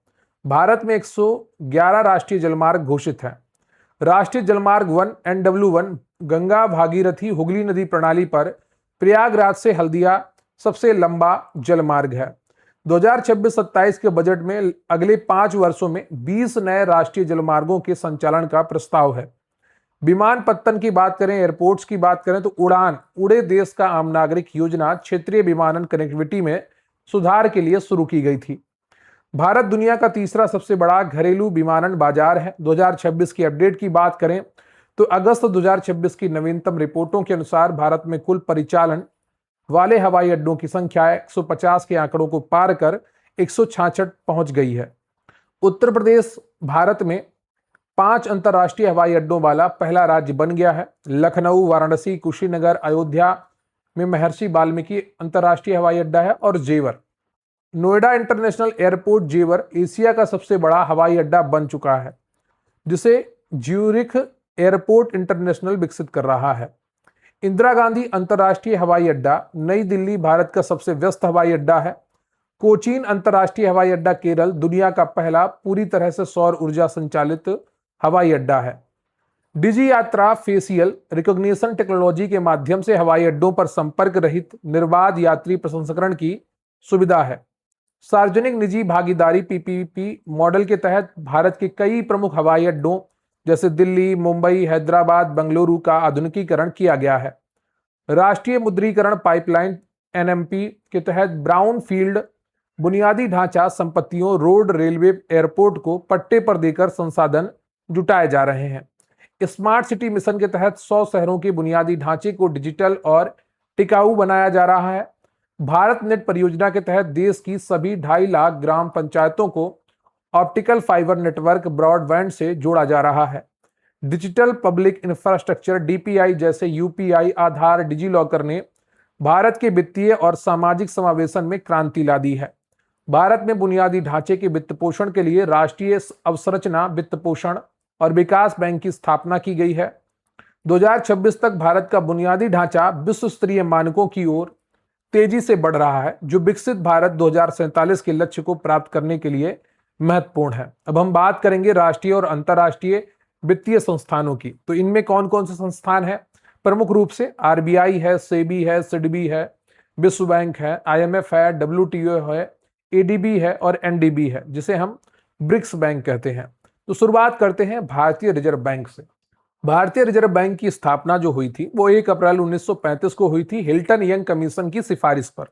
भारत में 111 राष्ट्रीय जलमार्ग घोषित हैं। राष्ट्रीय जलमार्ग 1 NW1 गंगा भागीरथी हुगली नदी प्रणाली पर प्रयागराज से हल्दिया सबसे लंबा जलमार्ग है। 2026-27 के बजट में अगले 5 वर्षों में 20 नए राष्ट्रीय जलमार्गों के संचालन का प्रस्ताव है। विमानपत्तन की बात करें, एयरपोर्ट्स की बात करें तो उड़ान उड़े देश का आम नागरिक योजना क्षेत्रीय विमानन कनेक्टिविटी में सुधार के लिए शुरू की गई थी। भारत दुनिया का तीसरा सबसे बड़ा घरेलू विमानन बाजार है। 2026 की अपडेट की बात करें तो अगस्त 2026 की नवीनतम रिपोर्टों के अनुसार भारत में कुल परिचालन वाले हवाई अड्डों की संख्या 150 के आंकड़ों को पार कर 166 पहुंच गई है। उत्तर प्रदेश भारत में 5 अंतर्राष्ट्रीय हवाई अड्डों वाला पहला राज्य बन गया है। लखनऊ, वाराणसी, कुशीनगर, अयोध्या में महर्षि वाल्मीकि अंतर्राष्ट्रीय हवाई अड्डा है और जेवर नोएडा इंटरनेशनल एयरपोर्ट जेवर एशिया का सबसे बड़ा हवाई अड्डा बन चुका है, जिसे ज्यूरिख एयरपोर्ट इंटरनेशनल विकसित कर रहा है। इंदिरा गांधी अंतर्राष्ट्रीय हवाई अड्डा नई दिल्ली भारत का सबसे व्यस्त हवाई अड्डा है। कोचीन अंतर्राष्ट्रीय हवाई अड्डा केरल दुनिया का पहला पूरी तरह से सौर ऊर्जा संचालित हवाई अड्डा है। डिजी यात्रा फेशियल रिकॉग्निशन टेक्नोलॉजी के माध्यम से हवाई अड्डों पर संपर्क रहित निर्बाध यात्री प्रसंस्करण की सुविधा है। सार्वजनिक निजी भागीदारी PPP मॉडल के तहत भारत के कई प्रमुख हवाई अड्डों जैसे दिल्ली, मुंबई, हैदराबाद, बेंगलुरु का आधुनिकीकरण किया गया है। राष्ट्रीय मुद्रीकरण पाइपलाइन NMP के तहत ब्राउन फील्ड बुनियादी ढांचा संपत्तियों, रोड, रेलवे, एयरपोर्ट को पट्टे पर देकर संसाधन जुटाए जा रहे हैं। स्मार्ट सिटी मिशन के तहत 100 शहरों के बुनियादी ढांचे को डिजिटल और टिकाऊ बनाया जा रहा है। भारत नेट परियोजना के तहत देश की सभी 2.5 लाख ग्राम पंचायतों को ऑप्टिकल फाइबर नेटवर्क ब्रॉडबैंड से जोड़ा जा रहा है। डिजिटल पब्लिक इंफ्रास्ट्रक्चर DPI जैसे UPI, आधार, डिजिलॉकर ने भारत के वित्तीय और सामाजिक समावेशन में क्रांति ला दी है। भारत में बुनियादी ढांचे के वित्त पोषण के लिए राष्ट्रीय अवसंरचना वित्त पोषण और विकास बैंक की स्थापना की गई है। 2026 तक भारत का बुनियादी ढांचा विश्व स्तरीय मानकों की ओर तेजी से बढ़ रहा है, जो विकसित भारत 2047 के लक्ष्य को प्राप्त करने के लिए महत्वपूर्ण है। अब हम बात करेंगे राष्ट्रीय और अंतर्राष्ट्रीय वित्तीय संस्थानों की। तो इनमें कौन कौन से संस्थान हैं? प्रमुख रूप से RBI है, सेबी है, सिडबी है, विश्व बैंक है, IMF है, WTO है, ADB है और NDB है, जिसे हम ब्रिक्स बैंक कहते हैं। तो शुरुआत करते हैं भारतीय रिजर्व बैंक से। भारतीय रिजर्व बैंक की स्थापना जो हुई थी वो 1 अप्रैल 1935 को हुई थी हिल्टन यंग कमीशन की सिफारिश पर।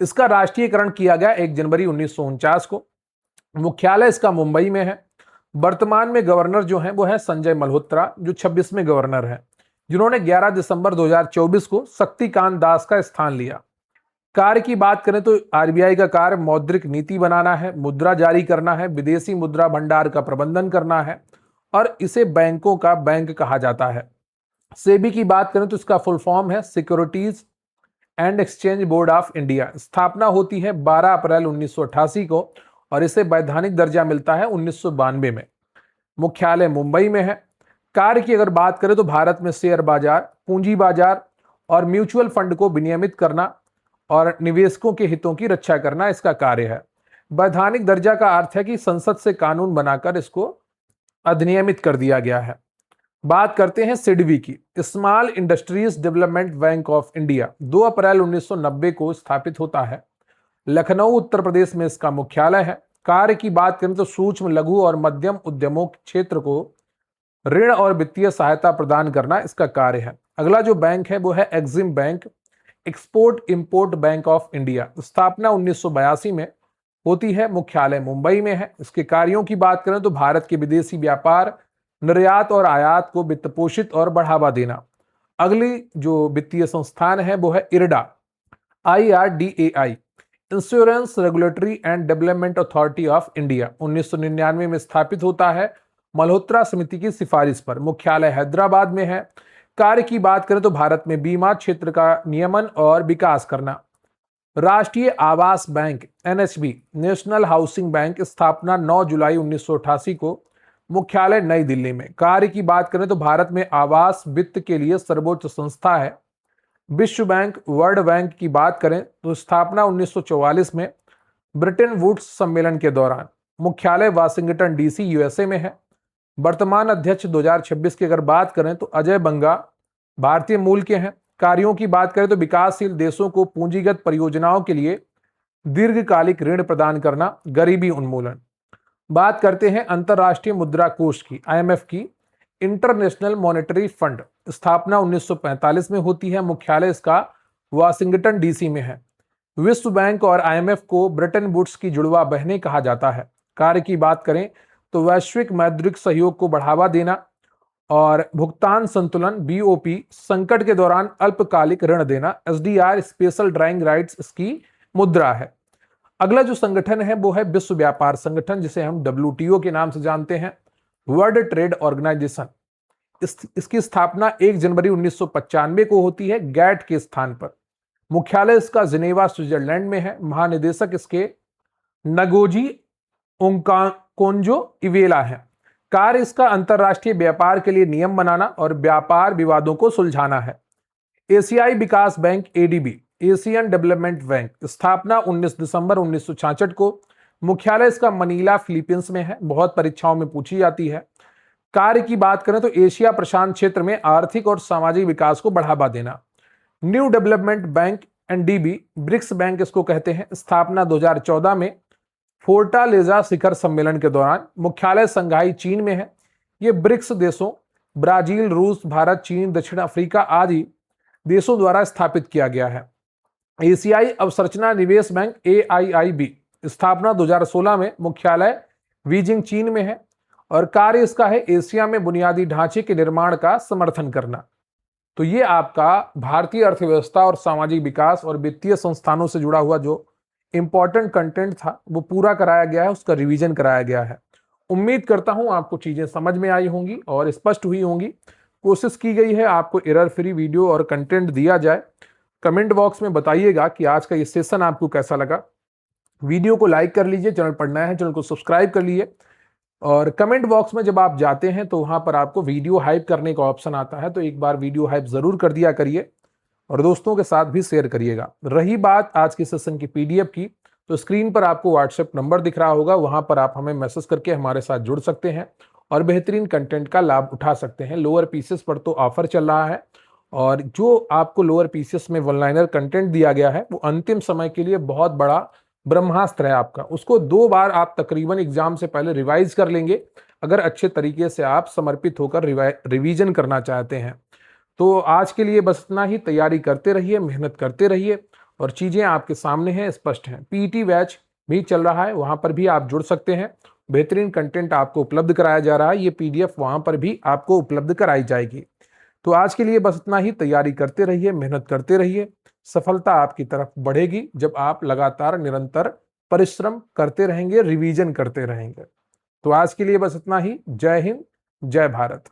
इसका राष्ट्रीयकरण किया गया 1 जनवरी 1949 को। मुख्यालय इसका मुंबई में है। वर्तमान में गवर्नर जो है वो है संजय मल्होत्रा, जो 26वें गवर्नर है, जिन्होंने 11 दिसंबर 2024 को शक्तिकांत दास का स्थान लिया। कार्य की बात करें तो RBI का कार्य मौद्रिक नीति बनाना है, मुद्रा जारी करना है, विदेशी मुद्रा भंडार का प्रबंधन करना है और इसे बैंकों का बैंक कहा जाता है। सेबी की बात करें तो इसका फुल फॉर्म है securities and exchange board of India. स्थापना होती है 12 अप्रैल 1988 को और इसे वैधानिक दर्जा मिलता है 1992 में। मुख्यालय मुंबई में है। कार्य की अगर बात करें तो भारत में शेयर बाजार, पूंजी बाजार और म्यूचुअल फंड को विनियमित करना और निवेशकों के हितों की रक्षा करना इसका कार्य है। वैधानिक दर्जा का अर्थ है कि संसद से कानून बनाकर इसको अधिनियमित कर दिया गया है। बात करते हैं सिडबी की। Small industries development bank of India 2 अप्रैल 1990 को स्थापित होता है। लखनऊ उत्तर प्रदेश में इसका मुख्यालय है। कार्य की बात करें तो सूक्ष्म, लघु और मध्यम उद्यमों क्षेत्र को ऋण और वित्तीय सहायता प्रदान करना इसका कार्य है। अगला जो बैंक है वो है Exim bank, export import bank of India. स्थापना 1982 में होती है। मुख्यालय मुंबई में है। इसके कार्यों की बात करें तो भारत के विदेशी व्यापार, निर्यात और आयात को वित्त पोषित और बढ़ावा देना। अगली जो वित्तीय संस्थान है वो है IRDA, IRDAI, insurance regulatory and development authority of India. 1999 में स्थापित होता है मल्होत्रा समिति की सिफारिश पर। मुख्यालय हैदराबाद में है। कार्य की बात करें तो भारत में बीमा क्षेत्र का नियमन और विकास करना। राष्ट्रीय आवास bank NHB, national housing bank, स्थापना 9 जुलाई 1988 को, मुख्यालय नई दिल्ली में। कार्य की बात करें तो भारत में आवास वित्त के लिए सर्वोच्च संस्था है। विश्व बैंक, वर्ल्ड बैंक की बात करें तो स्थापना 1944 में ब्रिटेन वुड्स सम्मेलन के दौरान। मुख्यालय वाशिंगटन डीसी यूएसए में है। वर्तमान अध्यक्ष 2026 की अगर बात करें तो अजय बंगा भारतीय मूल के हैं। कार्यों की बात करें तो विकासशील देशों को पूंजीगत परियोजनाओं के लिए दीर्घकालिक ऋण प्रदान करना, गरीबी उन्मूलन। बात करते हैं अंतरराष्ट्रीय मुद्रा कोष की, आईएमएफ की। इंटरनेशनल मॉनेटरी फंड, स्थापना 1945 में होती है। मुख्यालय इसका वाशिंगटन डीसी में है। विश्व बैंक और आईएमएफ को ब्रिटेन वुड्स की जुड़वा बहनें कहा जाता है। कार्य की बात करें तो वैश्विक मौद्रिक सहयोग को बढ़ावा देना और भुगतान संतुलन, बीओपी, संकट के दौरान अल्पकालिक ऋण देना, एसडीआर, स्पेशल ड्राइंग राइट्स इसकी मुद्रा है। अगला जो संगठन है वो है विश्व व्यापार संगठन, जिसे हम डब्ल्यूटीओ के नाम से जानते हैं, वर्ल्ड ट्रेड ऑर्गेनाइजेशन। इसकी स्थापना 1 जनवरी 1995 को होती है, गैट के स्थान पर। मुख्यालय इसका जिनेवा, स्विट्जरलैंड में है। महानिदेशक इसके नगोजी ओंकाकोंजो इवेला है। कार्य इसका अंतरराष्ट्रीय व्यापार के लिए नियम बनाना और व्यापार विवादों को सुलझाना है। एशियाई विकास bank, ADB, Asian Development Bank, स्थापना 19 दिसंबर 1966 को। मुख्यालय इसका मनीला, फिलीपींस में है। बहुत परीक्षाओं में पूछी जाती है। कार्य की बात करें तो एशिया प्रशांत क्षेत्र में आर्थिक और सामाजिक विकास को बढ़ावा देना। New development bank, NDB, BRICS bank इसको कहते हैं। स्थापना 2014 में फोर्टालेजा शिखर सम्मेलन के दौरान। मुख्यालय संघाई, चीन में है। ये ब्रिक्स देशों ब्राजील, रूस, भारत, चीन, दक्षिण अफ्रीका आदि देशों द्वारा स्थापित किया गया है। एशियाई अवसंरचना निवेश बैंक, एआईआईबी, स्थापना 2016 में। मुख्यालय बीजिंग, चीन में है और कार्य इसका है एशिया में बुनियादी ढांचे के निर्माण का समर्थन करना। तो ये आपका भारतीय अर्थव्यवस्था और सामाजिक विकास और वित्तीय संस्थानों से जुड़ा हुआ जो इंपॉर्टेंट कंटेंट था वो पूरा कराया गया है, उसका रिवीजन कराया गया है। उम्मीद करता हूं आपको चीजें समझ में आई होंगी और स्पष्ट हुई होंगी। कोशिश की गई है आपको एरर फ्री वीडियो और कंटेंट दिया जाए। कमेंट बॉक्स में बताइएगा कि आज का ये सेशन आपको कैसा लगा। वीडियो को लाइक कर लीजिए, चैनल पर नया है चैनल को सब्सक्राइब कर लीजिए और कमेंट बॉक्स में जब आप जाते हैं तो वहां पर आपको वीडियो हाइप करने का ऑप्शन आता है, तो एक बार वीडियो हाइप जरूर कर दिया करिए और दोस्तों के साथ भी शेयर करिएगा। रही बात आज के सेशन की पीडीएफ की, तो स्क्रीन पर आपको व्हाट्सएप नंबर दिख रहा होगा, वहां पर आप हमें मैसेज करके हमारे साथ जुड़ सकते हैं और बेहतरीन कंटेंट का लाभ उठा सकते हैं। लोअर पीसेस पर तो ऑफर चल रहा है और जो आपको लोअर पीसेस में वन लाइनर कंटेंट दिया गया है वो अंतिम समय के लिए बहुत बड़ा ब्रह्मास्त्र है आपका। उसको 2 बार आप तकरीबन एग्जाम से पहले रिवाइज कर लेंगे, अगर अच्छे तरीके से आप समर्पित होकर रिवीजन करना चाहते हैं। तो आज के लिए बस इतना ही। तैयारी करते रहिए, मेहनत करते रहिए और चीजें आपके सामने हैं, स्पष्ट हैं। पीटी बैच भी चल रहा है, वहां पर भी आप जुड़ सकते हैं। बेहतरीन कंटेंट आपको उपलब्ध कराया जा रहा है, ये पीडीएफ वहां पर भी आपको उपलब्ध कराई जाएगी। तो आज के लिए बस इतना ही। तैयारी करते रहिए, मेहनत करते रहिए। सफलता आपकी तरफ बढ़ेगी जब आप लगातार निरंतर परिश्रम करते रहेंगे, रिवीजन करते रहेंगे। तो आज के लिए बस इतना ही। जय हिंद, जय भारत।